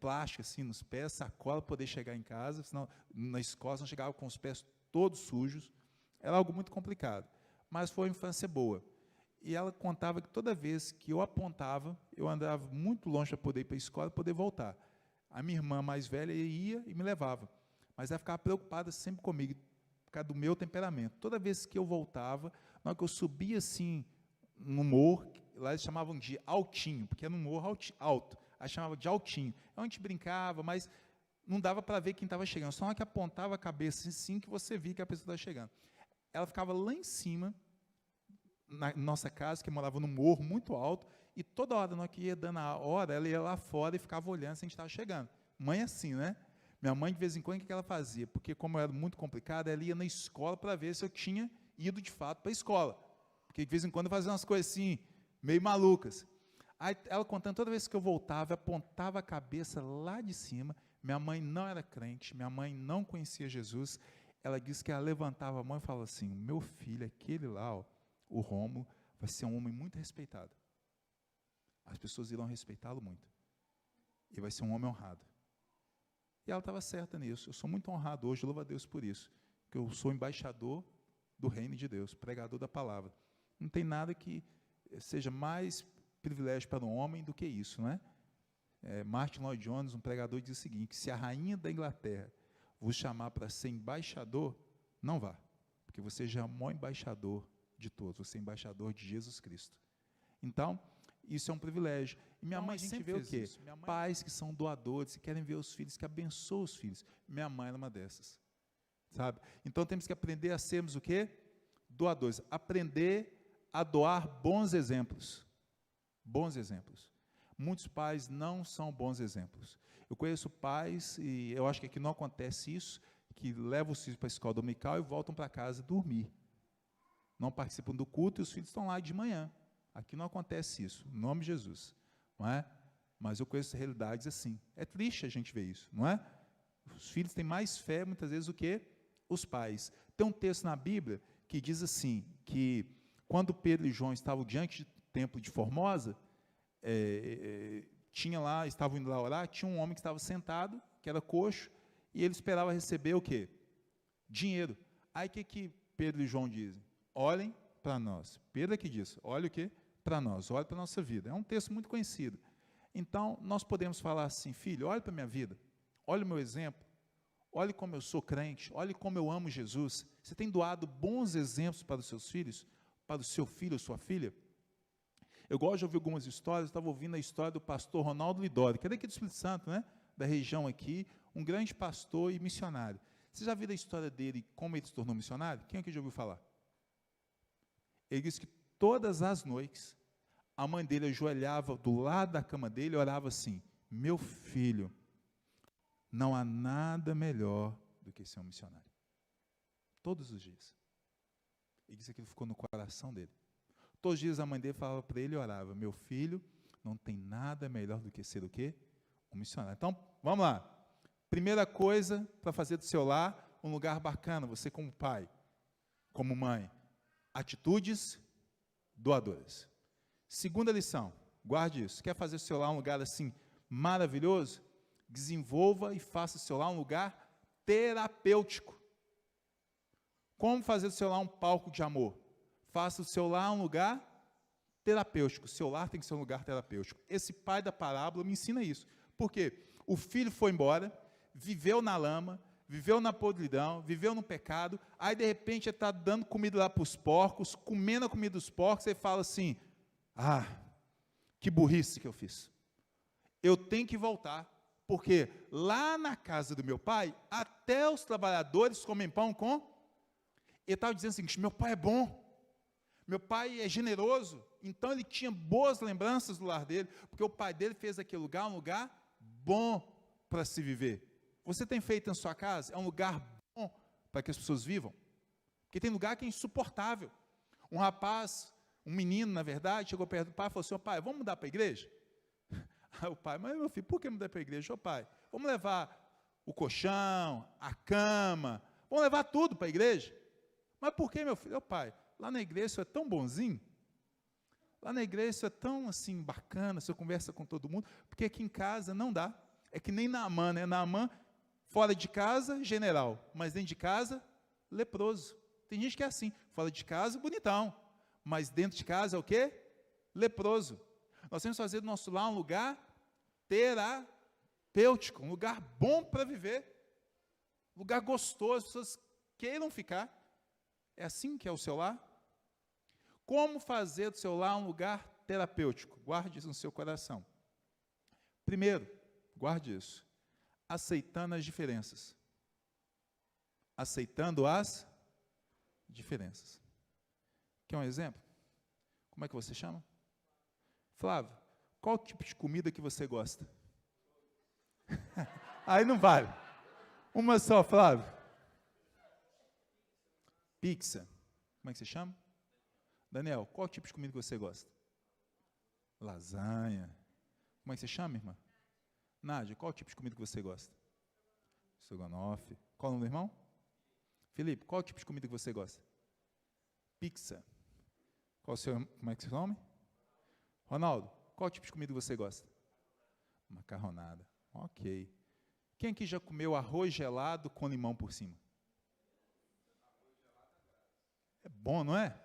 plástico assim nos pés, sacola para poder chegar em casa, senão na escola não chegava com os pés todos sujos. Era algo muito complicado, mas foi uma infância boa. E ela contava que toda vez que eu apontava, eu andava muito longe para poder ir para a escola e poder voltar. A minha irmã mais velha ia e me levava, mas ela ficava preocupada sempre comigo, por causa do meu temperamento. Toda vez que eu voltava, na hora que eu subia assim no morro, lá eles chamavam de altinho, porque era um morro alto, aí chamava de altinho. Então a gente brincava, mas não dava para ver quem estava chegando, só na hora que apontava a cabeça assim que você via que a pessoa estava chegando. Ela ficava lá em cima, na nossa casa, que morava num morro muito alto, e toda hora, na hora que ia dando a hora, ela ia lá fora e ficava olhando se a gente estava chegando. Mãe é assim, né? Minha mãe, de vez em quando, o que ela fazia? Porque, como eu era muito complicado, ela ia na escola para ver se eu tinha ido, de fato, para a escola. Porque, de vez em quando, eu fazia umas coisas assim, meio malucas. Aí, ela contando, toda vez que eu voltava, apontava a cabeça lá de cima. Minha mãe não era crente, minha mãe não conhecia Jesus. Ela disse que ela levantava a mão e falava assim: meu filho, aquele lá, ó, o Rômulo, vai ser um homem muito respeitado. As pessoas irão respeitá-lo muito. e vai ser um homem honrado. E ela estava certa nisso. Eu sou muito honrado hoje, louvo a Deus por isso, que eu sou embaixador do reino de Deus, pregador da palavra. Não tem nada que seja mais privilégio para um homem do que isso, não é? Martin Lloyd Jones, um pregador, diz o seguinte, que se a rainha da Inglaterra vos chamar para ser embaixador, não vá, porque você já é o maior embaixador de todos, você é embaixador de Jesus Cristo. Então, isso é um privilégio. E minha mãe sempre vê o quê? Pais que são doadores, que querem ver os filhos, que abençoam os filhos. Minha mãe era uma dessas, sabe? Então, temos que aprender a sermos o quê? Doadores. Aprender a doar bons exemplos. Bons exemplos. Muitos pais não são bons exemplos. Eu conheço pais, e eu acho que aqui não acontece isso, que levam os filhos para a escola dominical e voltam para casa dormir. Não participam do culto e os filhos estão lá de manhã. Aqui não acontece isso, em nome de Jesus. Não é? Mas eu conheço realidades assim. É triste a gente ver isso, não é? Os filhos têm mais fé, muitas vezes, do que os pais. Tem um texto na Bíblia que diz assim, que quando Pedro e João estavam diante do templo de Formosa, estavam indo lá orar, tinha um homem que estava sentado, que era coxo, e ele esperava receber o quê? Dinheiro. Aí o que Pedro e João dizem? Olhem para nós. Pedro é que diz, olha o quê? Para nós, olhe para a nossa vida. É um texto muito conhecido. Então, nós podemos falar assim, filho, olhe para a minha vida, olhe o meu exemplo, olhe como eu sou crente, olhe como eu amo Jesus. Você tem doado bons exemplos para os seus filhos, para o seu filho ou sua filha? Eu gosto de ouvir algumas histórias, eu estava ouvindo a história do pastor Ronaldo Lidori, que é daqui do Espírito Santo, né? Da região aqui, um grande pastor e missionário. Você já viu a história dele, como ele se tornou missionário? Quem aqui já ouviu falar? Ele disse que todas as noites, a mãe dele ajoelhava do lado da cama dele e orava assim, meu filho, não há nada melhor do que ser um missionário. Todos os dias. Ele disse que aquilo ficou no coração dele. Todos os dias a mãe dele falava para ele e orava, meu filho, não tem nada melhor do que ser o quê? Um missionário. Então, vamos lá. Primeira coisa para fazer do seu lar um lugar bacana, você como pai, como mãe, atitudes doadoras. Segunda lição, guarde isso. Quer fazer do seu lar um lugar assim maravilhoso? Desenvolva e faça do seu lar um lugar terapêutico. Como fazer do seu lar um palco de amor? Faça do seu lar um lugar terapêutico. O seu lar tem que ser um lugar terapêutico. Esse pai da parábola me ensina isso. Por quê? O filho foi embora, viveu na lama, viveu na podridão, viveu no pecado, aí de repente ele está dando comida lá para os porcos, comendo a comida dos porcos, e fala assim, que burrice que eu fiz. Eu tenho que voltar, porque lá na casa do meu pai, até os trabalhadores comem pão com... Ele estava dizendo o seguinte, meu pai é bom, meu pai é generoso, então ele tinha boas lembranças do lar dele, porque o pai dele fez aquele lugar um lugar bom para se viver. Você tem feito na sua casa? É um lugar bom para que as pessoas vivam? Porque tem lugar que é insuportável. Um rapaz, um menino, na verdade, chegou perto do pai e falou assim, pai, vamos mudar para a igreja? Aí o pai, mas meu filho, por que mudar para a igreja? Ô pai, vamos levar o colchão, a cama, vamos levar tudo para a igreja? Mas por que, meu filho? Ô pai, lá na igreja isso é tão bonzinho, lá na igreja isso é tão assim bacana, você conversa com todo mundo, porque aqui em casa não dá. É que nem Naamã, né? Naamã, fora de casa, general, mas dentro de casa, leproso. Tem gente que é assim, fora de casa, bonitão, mas dentro de casa é o quê? Leproso. Nós temos que fazer do nosso lar um lugar terapêutico, um lugar bom para viver, um lugar gostoso, as pessoas queiram ficar. É assim que é o seu lar? Como fazer do seu lar um lugar terapêutico? Guarde isso no seu coração. Primeiro, guarde isso, aceitando as diferenças. Aceitando as diferenças. Quer um exemplo? Como é que você chama? Flávio, qual tipo de comida que você gosta? Aí não vale. Uma só, Flávio. Pizza. Como é que você chama? Daniel, qual tipo de comida que você gosta? Lasanha. Como é que você chama, irmã? Nádia, qual tipo de comida que você gosta? Estrogonofe. Qual o nome do irmão? Felipe, qual tipo de comida que você gosta? Pizza. Como é que é o seu nome? Ronaldo, qual tipo de comida que você gosta? Macarronada. Ok. Quem aqui já comeu arroz gelado com limão por cima? É bom, não é?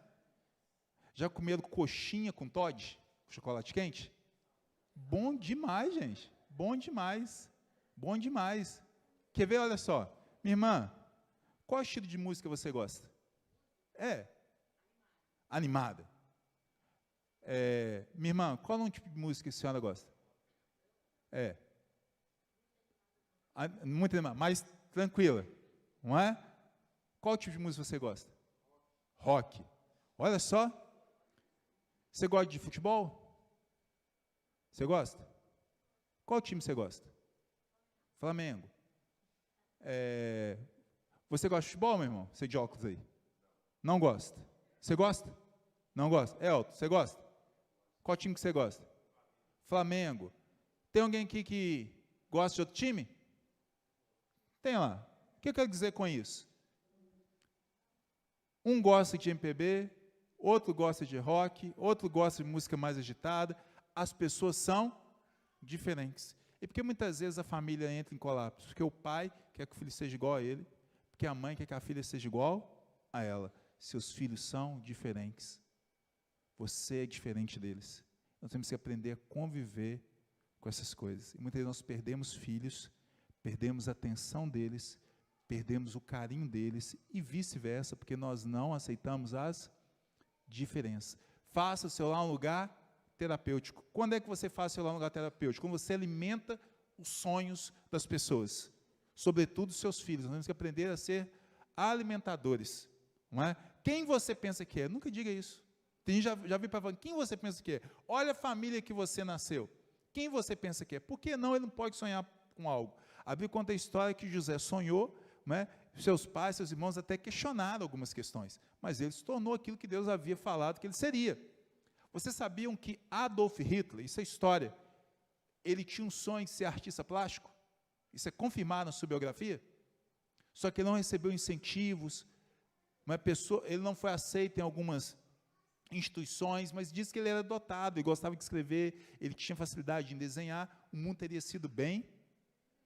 Já comeram coxinha com Toddy? Com chocolate quente? Bom demais, gente. Bom demais. Bom demais. Quer ver? Olha só. Minha irmã, qual estilo de música você gosta? Animada. Minha irmã, qual é o tipo de música que a senhora gosta? Muito animada, mais tranquila, não é? Qual tipo de música você gosta? Rock. Olha só. Você gosta de futebol? Você gosta? Qual time você gosta? Flamengo. Você gosta de futebol, meu irmão? Você de óculos aí? Não gosta. Você gosta? Não gosta. Elton, você gosta? Qual time que você gosta? Flamengo. Tem alguém aqui que gosta de outro time? Tem lá. O que eu quero dizer com isso? Um gosta de MPB, outro gosta de rock, outro gosta de música mais agitada. As pessoas são diferentes. E porque muitas vezes a família entra em colapso? Porque o pai quer que o filho seja igual a ele, porque a mãe quer que a filha seja igual a ela. Seus filhos são diferentes. Você é diferente deles. Nós temos que aprender a conviver com essas coisas. E muitas vezes nós perdemos filhos, perdemos a atenção deles, perdemos o carinho deles e vice-versa, porque nós não aceitamos as diferenças. Faça o seu lar um lugar terapêutico. Quando é que você faz o seu lar um lugar terapêutico? Quando você alimenta os sonhos das pessoas, sobretudo os seus filhos. Nós temos que aprender a ser alimentadores. Não é? Quem você pensa que é? Nunca diga isso. Tem gente já viu para falar, quem você pensa que é? Olha a família que você nasceu. Quem você pensa que é? Por que não ele não pode sonhar com algo? A Bíblia conta a história que José sonhou, né? Seus pais, seus irmãos até questionaram algumas questões, mas ele se tornou aquilo que Deus havia falado que ele seria. Vocês sabiam que Adolf Hitler, isso é história, ele tinha um sonho de ser artista plástico? Isso é confirmado na sua biografia? Só que ele não recebeu incentivos, ele não foi aceito em algumas instituições, mas diz que ele era dotado, ele gostava de escrever, ele tinha facilidade em desenhar, o mundo teria sido bem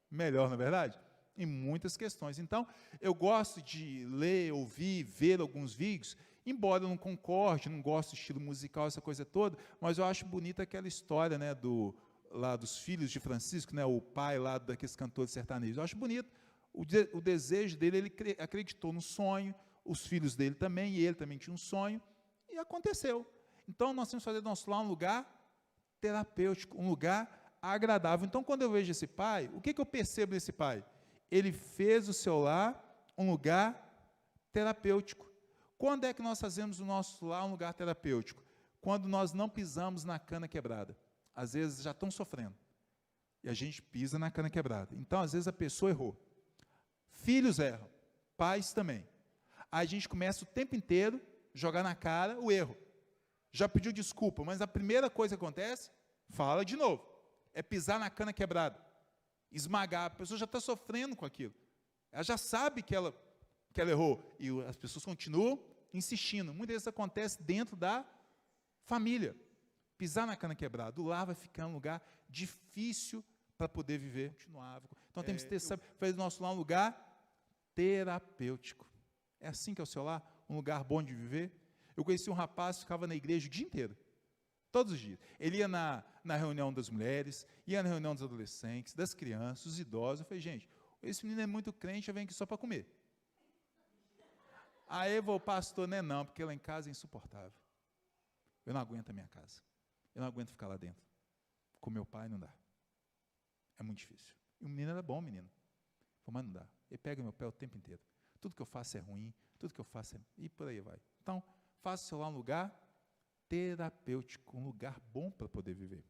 melhor, não é verdade? Em muitas questões. Então, eu gosto de ler, ouvir, ver alguns vídeos, embora eu não concorde, não gosto do estilo musical, essa coisa toda, mas eu acho bonita aquela história, né, lá dos filhos de Francisco, né, o pai lá daqueles cantores sertanejos. Eu acho bonito. O desejo dele, ele acreditou no sonho, os filhos dele também, e ele também tinha um sonho, e aconteceu. Então, nós temos que fazer do nosso lar um lugar terapêutico, um lugar agradável. Então, quando eu vejo esse pai, o que eu percebo desse pai? Ele fez o seu lar um lugar terapêutico. Quando é que nós fazemos o nosso lar um lugar terapêutico? Quando nós não pisamos na cana quebrada. Às vezes já estão sofrendo. E a gente pisa na cana quebrada. Então, às vezes a pessoa errou. Filhos erram. Pais também. Aí a gente começa o tempo inteiro a jogar na cara o erro. Já pediu desculpa, mas a primeira coisa que acontece, fala de novo. É pisar na cana quebrada. Esmagar. A pessoa já está sofrendo com aquilo. Ela já sabe que ela errou. E as pessoas continuam insistindo. Muitas vezes acontece dentro da família. Pisar na cana quebrada. O lar vai ficar um lugar difícil para poder viver. Continuável. Então temos que fazer o nosso lar um lugar terapêutico. É assim que é o seu lar? Um lugar bom de viver? Eu conheci um rapaz que ficava na igreja o dia inteiro. Todos os dias. Ele ia na reunião das mulheres, ia na reunião dos adolescentes, das crianças, dos idosos. Eu falei, gente, esse menino é muito crente, eu venho aqui só para comer. Aí eu vou, pastor, não, porque lá em casa é insuportável. Eu não aguento a minha casa. Eu não aguento ficar lá dentro. Com meu pai não dá. É muito difícil. E o menino era bom, menino. Eu falei, mas não dá. Ele pega meu pé o tempo inteiro. Tudo que eu faço é ruim, tudo que eu faço é... E por aí vai. Então, faça o seu lar um lugar terapêutico, um lugar bom para poder viver.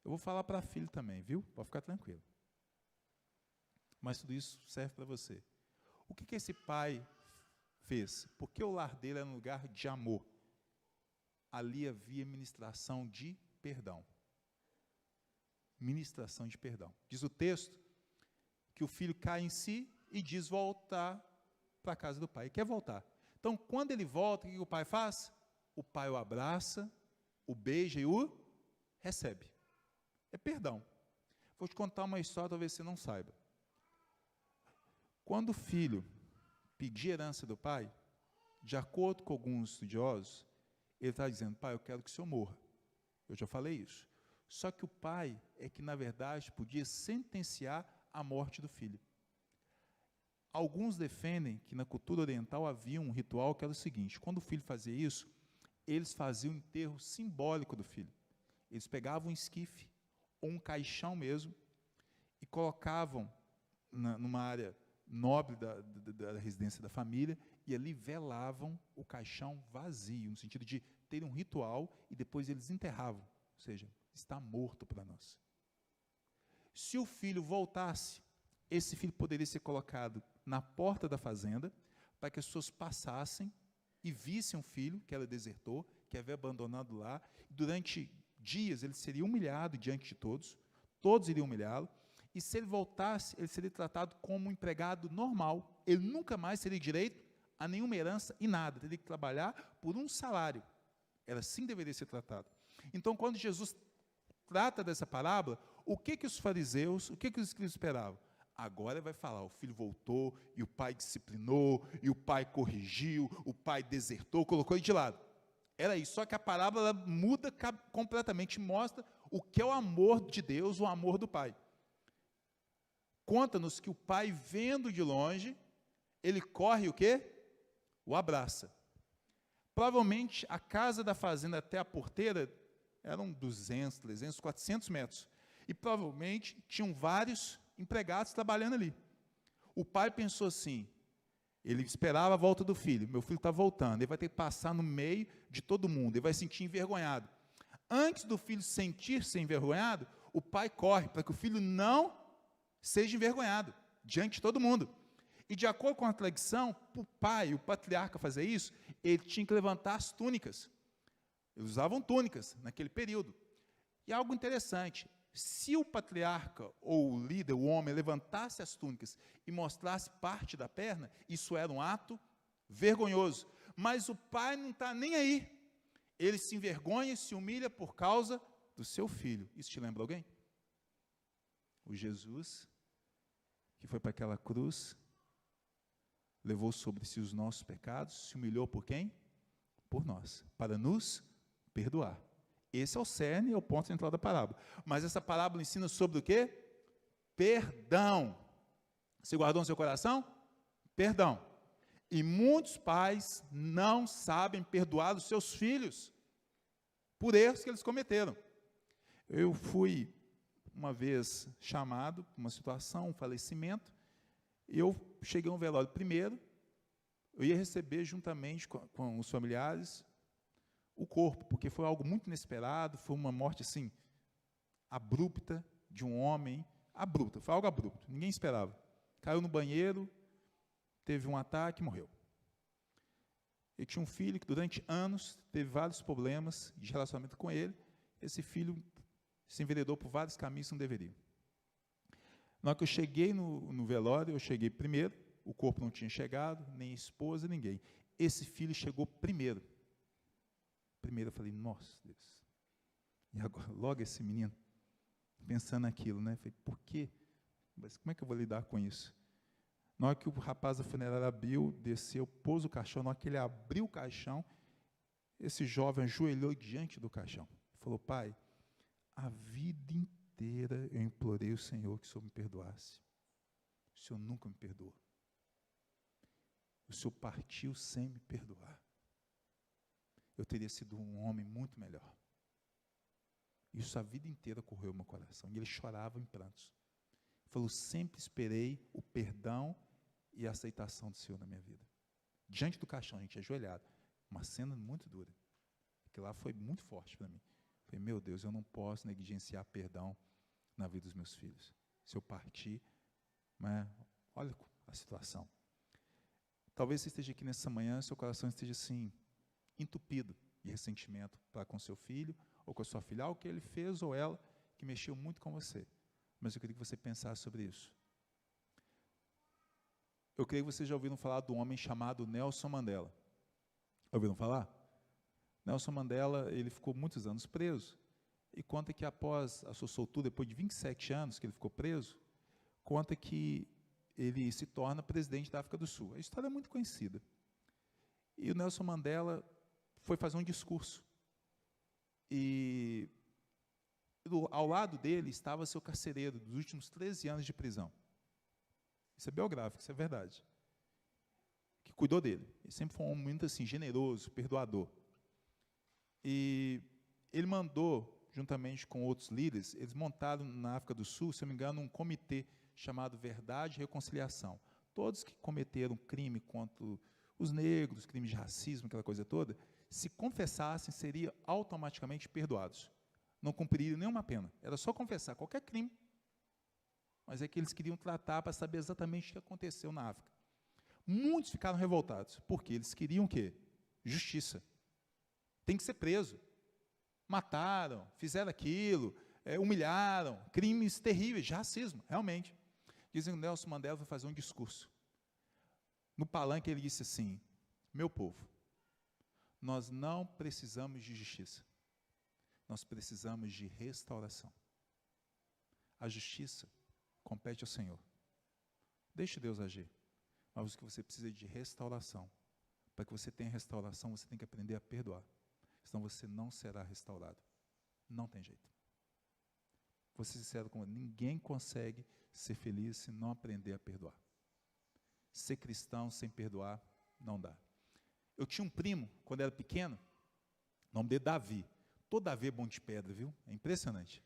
Eu vou falar para filho também, viu? Pode ficar tranquilo. Mas tudo isso serve para você. O que esse pai fez? Porque o lar dele era um lugar de amor. Ali havia ministração de perdão. Ministração de perdão. Diz o texto que o filho cai em si e diz voltar para a casa do pai. Ele quer voltar. Então, quando ele volta, o que o pai faz? O pai o abraça, o beija e o recebe. É perdão. Vou te contar uma história, talvez você não saiba. Quando o filho pedia herança do pai, de acordo com alguns estudiosos, ele está dizendo, pai, eu quero que o senhor morra. Eu já falei isso. Só que o pai é que, na verdade, podia sentenciar a morte do filho. Alguns defendem que na cultura oriental havia um ritual que era o seguinte, quando o filho fazia isso, eles faziam um enterro simbólico do filho. Eles pegavam um esquife, ou um caixão mesmo, e colocavam numa área nobre da residência da família, e ali velavam o caixão vazio, no sentido de ter um ritual, e depois eles enterravam, ou seja, está morto para nós. Se o filho voltasse, esse filho poderia ser colocado na porta da fazenda, para que as pessoas passassem e vissem o filho, que era desertor, que havia abandonado lá, e durante dias ele seria humilhado diante de todos iriam humilhá-lo, e se ele voltasse, ele seria tratado como um empregado normal, ele nunca mais teria direito a nenhuma herança e nada, teria que trabalhar por um salário, era assim que deveria ser tratado. Então, quando Jesus trata dessa parábola, o que os fariseus, o que os escribas esperavam? Agora ele vai falar, o filho voltou, e o pai disciplinou, e o pai corrigiu, o pai desertou, colocou ele de lado. Era isso, só que a parábola ela muda completamente, mostra o que é o amor de Deus, o amor do pai. Conta-nos que o pai, vendo de longe, ele corre o quê? O abraça. Provavelmente, a casa da fazenda até a porteira eram 200, 300, 400 metros. E provavelmente tinham vários empregados trabalhando ali. O pai pensou assim, ele esperava a volta do filho, meu filho está voltando, ele vai ter que passar no meio de todo mundo, ele vai se sentir envergonhado. Antes do filho sentir-se envergonhado, o pai corre para que o filho não seja envergonhado diante de todo mundo. E de acordo com a tradição, o pai, o patriarca fazer isso, ele tinha que levantar as túnicas. Eles usavam túnicas naquele período. E algo interessante, se o patriarca ou o líder, o homem, levantasse as túnicas e mostrasse parte da perna, isso era um ato vergonhoso. Mas o pai não está nem aí. Ele se envergonha e se humilha por causa do seu filho. Isso te lembra alguém? O Jesus, que foi para aquela cruz, levou sobre si os nossos pecados, se humilhou por quem? Por nós, para nos perdoar. Esse é o cerne, é o ponto central da parábola. Mas essa parábola ensina sobre o quê? Perdão. Você guardou no seu coração? Perdão. E muitos pais não sabem perdoar os seus filhos por erros que eles cometeram. Eu fui uma vez chamado para uma situação, um falecimento, e eu cheguei a um velório primeiro, eu ia receber juntamente com os familiares o corpo, porque foi algo muito inesperado, foi uma morte assim, abrupta, de um homem, abrupta, foi algo abrupto, ninguém esperava. Caiu no banheiro, teve um ataque e morreu. Ele tinha um filho que durante anos teve vários problemas de relacionamento com ele, esse filho se enveredou por vários caminhos que não deveria. Na hora que eu cheguei no velório, eu cheguei primeiro, o corpo não tinha chegado, nem a esposa, ninguém. Esse filho chegou primeiro. Primeiro eu falei, nossa Deus, e agora, logo esse menino, pensando naquilo, né? Falei, por quê? Mas como é que eu vou lidar com isso? Na hora que o rapaz da funerária abriu, desceu, pôs o caixão, na hora que ele abriu o caixão, esse jovem ajoelhou diante do caixão. Falou, pai, a vida inteira eu implorei ao Senhor que o Senhor me perdoasse. O Senhor nunca me perdoou. O Senhor partiu sem me perdoar. Eu teria sido um homem muito melhor. Isso a vida inteira correu no meu coração. E ele chorava em prantos. Ele falou, sempre esperei o perdão e a aceitação do Senhor na minha vida. Diante do caixão, a gente ajoelhado. Uma cena muito dura. Aquilo lá foi muito forte para mim. Falei, meu Deus, eu não posso negligenciar perdão na vida dos meus filhos. Se eu partir, né, olha a situação. Talvez você esteja aqui nessa manhã, seu coração esteja assim, entupido de ressentimento para com seu filho ou com a sua filha, algo que ele fez ou ela que mexeu muito com você. Mas eu queria que você pensasse sobre isso. Eu creio que vocês já ouviram falar de um homem chamado Nelson Mandela. Ouviram falar? Nelson Mandela, ele ficou muitos anos preso. e conta que após a sua soltura, depois de 27 anos que ele ficou preso, conta que ele se torna presidente da África do Sul. A história é muito conhecida. E o Nelson Mandela foi fazer um discurso. E ao lado dele estava seu carcereiro, dos últimos 13 anos de prisão. Isso é biográfico, isso é verdade. Que cuidou dele. Ele sempre foi um homem muito assim, generoso, perdoador. E ele mandou, juntamente com outros líderes, eles montaram na África do Sul, se não me engano, um comitê chamado Verdade e Reconciliação. Todos que cometeram crime contra os negros, crimes de racismo, aquela coisa toda, se confessassem, seriam automaticamente perdoados. Não cumpririam nenhuma pena. Era só confessar qualquer crime. Mas é que eles queriam tratar para saber exatamente o que aconteceu na África. Muitos ficaram revoltados, porque eles queriam o quê? Justiça. Tem que ser preso. Mataram, fizeram aquilo, humilharam, crimes terríveis de racismo, realmente. Dizem que Nelson Mandela foi fazer um discurso. No palanque ele disse assim: meu povo, nós não precisamos de justiça, nós precisamos de restauração. A justiça compete ao Senhor. Deixe Deus agir. Mas o que você precisa é de restauração. Para que você tenha restauração, você tem que aprender a perdoar. Senão você não será restaurado. Não tem jeito. Vou ser sincero com você, ninguém consegue ser feliz se não aprender a perdoar. Ser cristão sem perdoar, não dá. Eu tinha um primo, quando era pequeno, o nome dele é Davi. Todo Davi é bom de pedra, viu? É impressionante.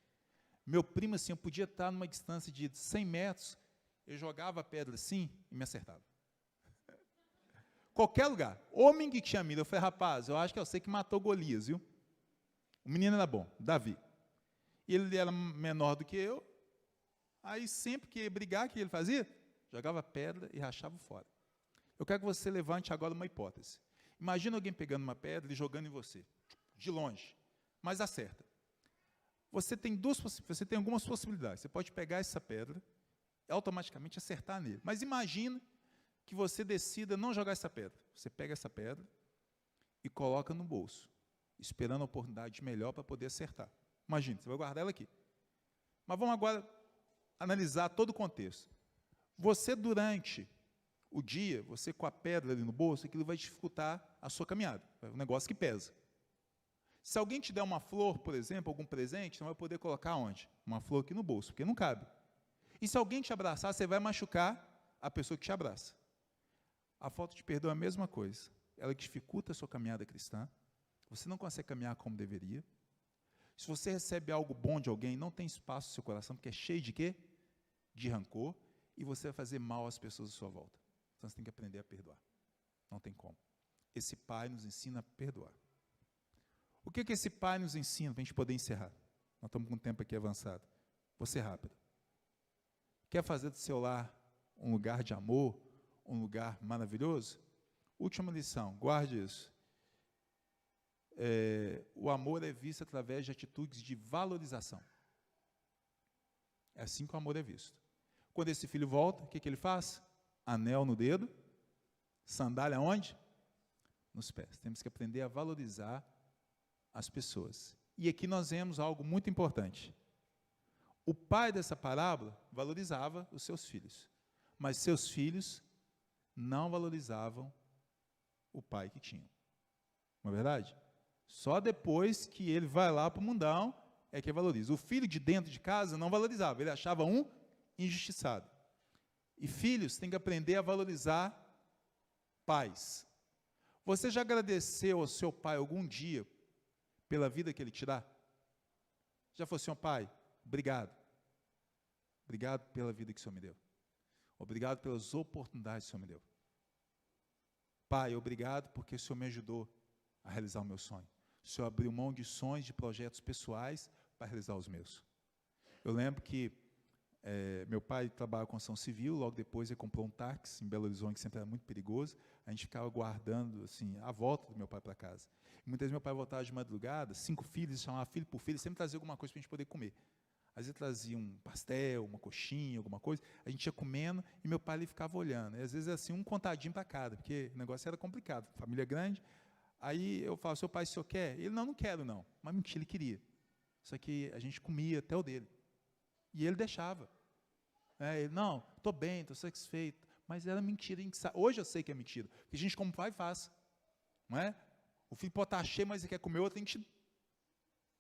Meu primo, assim, eu podia estar numa distância de 100 metros, eu jogava a pedra assim e me acertava. Qualquer lugar. Homem que tinha mira. Eu falei, rapaz, eu acho que eu sei que matou Golias, viu? O menino era bom, Davi. E ele era menor do que eu. Aí sempre que ia brigar, o que ele fazia? Jogava pedra e rachava fora. Eu quero que você levante agora uma hipótese. Imagina alguém pegando uma pedra e jogando em você, de longe, mas acerta. Você tem algumas possibilidades. Você pode pegar essa pedra e automaticamente acertar nele. Mas imagina que você decida não jogar essa pedra. Você pega essa pedra e coloca no bolso, esperando a oportunidade melhor para poder acertar. Imagina, você vai guardar ela aqui. Mas vamos agora analisar todo o contexto. Você, durante o dia, você com a pedra ali no bolso, aquilo vai dificultar a sua caminhada. É um negócio que pesa. Se alguém te der uma flor, por exemplo, algum presente, você não vai poder colocar onde? Uma flor aqui no bolso, porque não cabe. E se alguém te abraçar, você vai machucar a pessoa que te abraça. A falta de perdão é a mesma coisa. Ela dificulta a sua caminhada cristã. Você não consegue caminhar como deveria. Se você recebe algo bom de alguém, não tem espaço no seu coração, porque é cheio de quê? De rancor, e você vai fazer mal às pessoas à sua volta. Então você tem que aprender a perdoar. Não tem como. Esse pai nos ensina a perdoar. O que esse pai nos ensina para a gente poder encerrar? Nós estamos com um tempo aqui avançado. Vou ser rápido. Quer fazer do seu lar um lugar de amor, um lugar maravilhoso? Última lição, guarde isso. O amor é visto através de atitudes de valorização. É assim que o amor é visto. Quando esse filho volta, o que ele faz? Anel no dedo, sandália onde? Nos pés. Temos que aprender a valorizar as pessoas. E aqui nós vemos algo muito importante. O pai dessa parábola valorizava os seus filhos, mas seus filhos não valorizavam o pai que tinham. Não é verdade? Só depois que ele vai lá para o mundão é que valoriza. O filho de dentro de casa não valorizava, ele achava um injustiçado. E filhos têm que aprender a valorizar pais. Você já agradeceu ao seu pai algum dia pela vida que ele te dá? Já falou assim, pai, obrigado. Obrigado pela vida que o Senhor me deu. Obrigado pelas oportunidades que o Senhor me deu. Pai, obrigado porque o Senhor me ajudou a realizar o meu sonho. O Senhor abriu mão de sonhos, de projetos pessoais para realizar os meus. Eu lembro que meu pai trabalhava com construção civil, logo depois ele comprou um táxi em Belo Horizonte, que sempre era muito perigoso. A gente ficava guardando assim, a volta do meu pai para casa. E muitas vezes meu pai voltava de madrugada, 5 filhos, chamava filho por filho, sempre trazia alguma coisa para a gente poder comer. Às vezes trazia um pastel, uma coxinha, alguma coisa, a gente ia comendo e meu pai ali ficava olhando. E às vezes assim, um contadinho para cada, porque o negócio era complicado, família grande. Aí eu falo, seu pai, o senhor quer? Ele, não quero não. Mas mentira, ele queria. Só que a gente comia até o dele. E ele deixava. Ele, não, estou bem, estou satisfeito. Mas era mentira. Hoje eu sei que é mentira. Porque a gente, como pai, faz. Não é? O filho pode estar cheio, mas ele quer comer outro.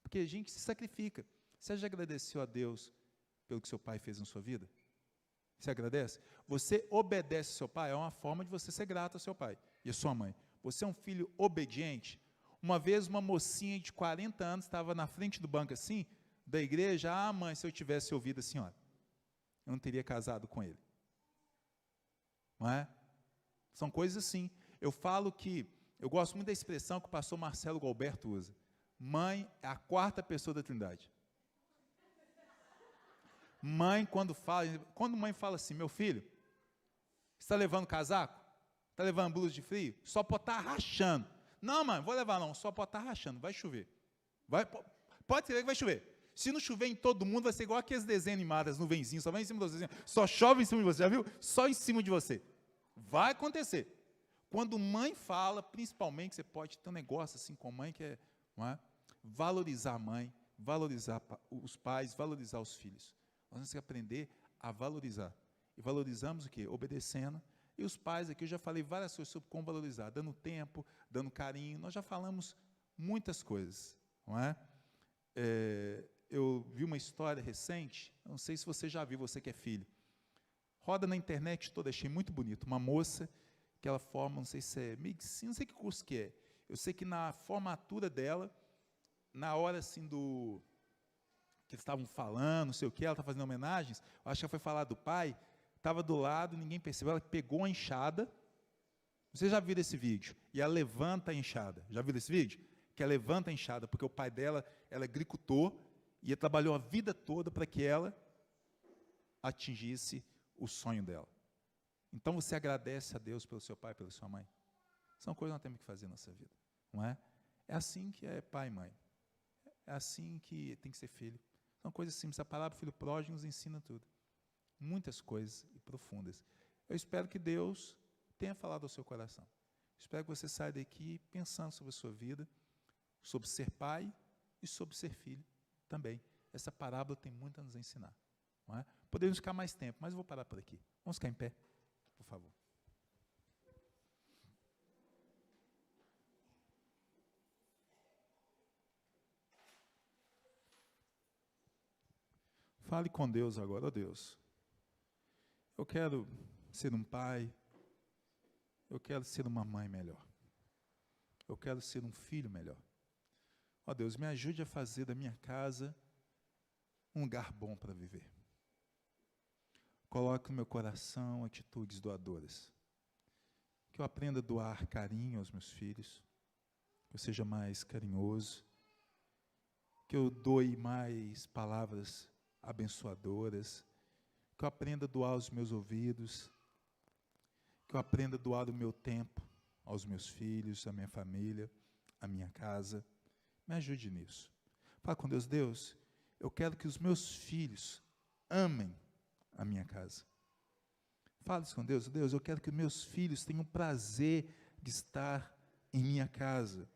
Porque a gente se sacrifica. Você já agradeceu a Deus pelo que seu pai fez na sua vida? Você agradece? Você obedece ao seu pai? É uma forma de você ser grato ao seu pai e à sua mãe. Você é um filho obediente? Uma vez uma mocinha de 40 anos estava na frente do banco assim, da igreja, mãe, se eu tivesse ouvido a senhora, eu não teria casado com ele. Não é? São coisas assim. Eu falo que, eu gosto muito da expressão que o pastor Marcelo Galberto usa. Mãe é a quarta pessoa da Trindade. Mãe, quando mãe fala assim, meu filho, você está levando casaco? Está levando blusa de frio? Só pode estar rachando. Não, mãe, vou levar não, só pode estar rachando, vai chover. Pode ser que vai chover. Se não chover em todo mundo, vai ser igual aqueles desenhos animados, nuvenzinhos, só vai em cima de você, só chove em cima de você, já viu? Só em cima de você. Vai acontecer. Quando mãe fala, principalmente, você pode ter um negócio assim com mãe, que é, não é? Valorizar a mãe, valorizar os pais, valorizar os filhos. Nós temos que aprender a valorizar. E valorizamos o quê? Obedecendo. E os pais aqui, eu já falei várias coisas sobre como valorizar, dando tempo, dando carinho, nós já falamos muitas coisas, não é? Eu vi uma história recente, não sei se você já viu, você que é filho, roda na internet toda, achei muito bonito, uma moça que ela forma, não sei se é medicina, não sei que curso que é, eu sei que na formatura dela, na hora assim que eles estavam falando, não sei o que, ela está fazendo homenagens, eu acho que ela foi falar do pai, estava do lado, ninguém percebeu, ela pegou a enxada, vocês já viram esse vídeo, e ela levanta a enxada, já viram esse vídeo? Que ela levanta a enxada, porque o pai dela, ela é agricultor, e ele trabalhou a vida toda para que ela atingisse o sonho dela. Então você agradece a Deus pelo seu pai, pela sua mãe? São coisas que nós temos que fazer na nossa vida, não é? É assim que é pai e mãe, é assim que tem que ser filho. São coisas simples, a palavra filho pródigo nos ensina tudo. Muitas coisas e profundas. Eu espero que Deus tenha falado ao seu coração. Espero que você saia daqui pensando sobre a sua vida, sobre ser pai e sobre ser filho também. Essa parábola tem muito a nos ensinar. Não é? Podemos ficar mais tempo, mas eu vou parar por aqui. Vamos ficar em pé, por favor. Fale com Deus agora, ó Deus. Eu quero ser um pai, eu quero ser uma mãe melhor. Eu quero ser um filho melhor. Ó Deus, me ajude a fazer da minha casa um lugar bom para viver. Coloque no meu coração atitudes doadoras. Que eu aprenda a doar carinho aos meus filhos, que eu seja mais carinhoso, que eu doe mais palavras abençoadoras, que eu aprenda a doar os meus ouvidos, que eu aprenda a doar o meu tempo aos meus filhos, à minha família, à minha casa. Me ajude nisso. Fala com Deus, Deus, eu quero que os meus filhos amem a minha casa. Fala isso com Deus, Deus, eu quero que meus filhos tenham prazer de estar em minha casa.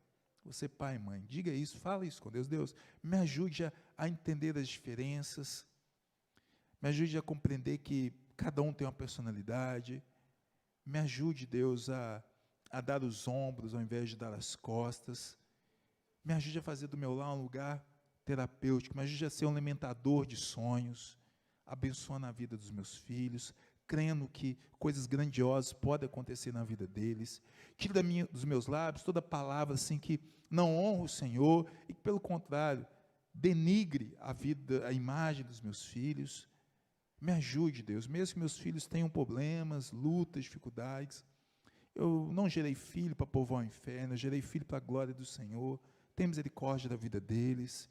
Você, pai e mãe, diga isso, fala isso com Deus. Deus, me ajude a entender as diferenças, me ajude a compreender que cada um tem uma personalidade, me ajude, Deus, a dar os ombros ao invés de dar as costas, me ajude a fazer do meu lar um lugar terapêutico, me ajude a ser um alimentador de sonhos, abençoando a vida dos meus filhos, crendo que coisas grandiosas podem acontecer na vida deles. Tire dos meus lábios toda palavra assim que não honra o Senhor e que, pelo contrário, denigre a vida, a imagem dos meus filhos. Me ajude, Deus, mesmo que meus filhos tenham problemas, lutas, dificuldades. Eu não gerei filho para povoar o inferno, eu gerei filho para a glória do Senhor. Tem misericórdia da vida deles.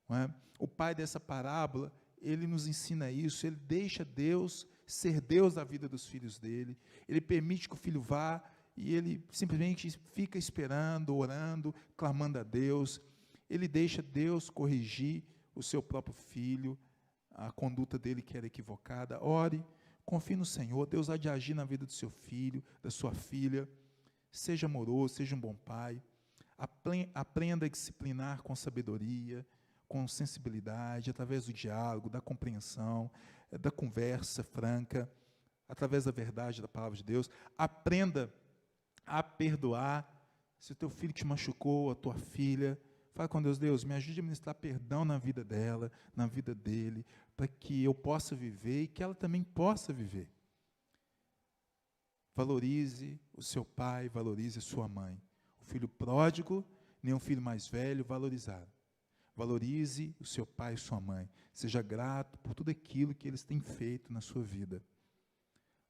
Não é? O pai dessa parábola, ele nos ensina isso, ele deixa Deus ser Deus da vida dos filhos dele, ele permite que o filho vá e ele simplesmente fica esperando, orando, clamando a Deus, ele deixa Deus corrigir o seu próprio filho, a conduta dele que era equivocada. Ore, confie no Senhor, Deus há de agir na vida do seu filho, da sua filha, seja amoroso, seja um bom pai, aprenda a disciplinar com sabedoria, com sensibilidade, através do diálogo, da compreensão, da conversa franca, através da verdade da palavra de Deus. Aprenda a perdoar. Se o teu filho te machucou, a tua filha, fala com Deus: Deus, me ajude a ministrar perdão na vida dela, na vida dele, para que eu possa viver e que ela também possa viver. Valorize o seu pai, valorize a sua mãe. O filho pródigo, nem um filho mais velho, valorizado. Valorize o seu pai e sua mãe. Seja grato por tudo aquilo que eles têm feito na sua vida.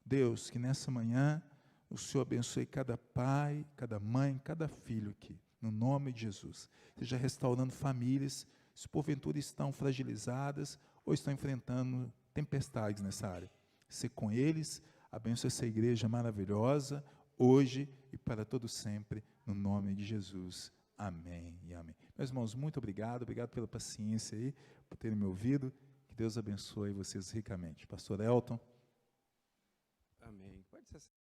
Deus, que nessa manhã o Senhor abençoe cada pai, cada mãe, cada filho aqui, no nome de Jesus. Seja restaurando famílias, se porventura estão fragilizadas ou estão enfrentando tempestades nessa área. Se com eles, abençoe essa igreja maravilhosa, hoje e para todo sempre, no nome de Jesus. Amém e amém. Meus irmãos, muito obrigado pela paciência aí, por terem me ouvido. Que Deus abençoe vocês ricamente. Pastor Elton. Amém. Pode ser.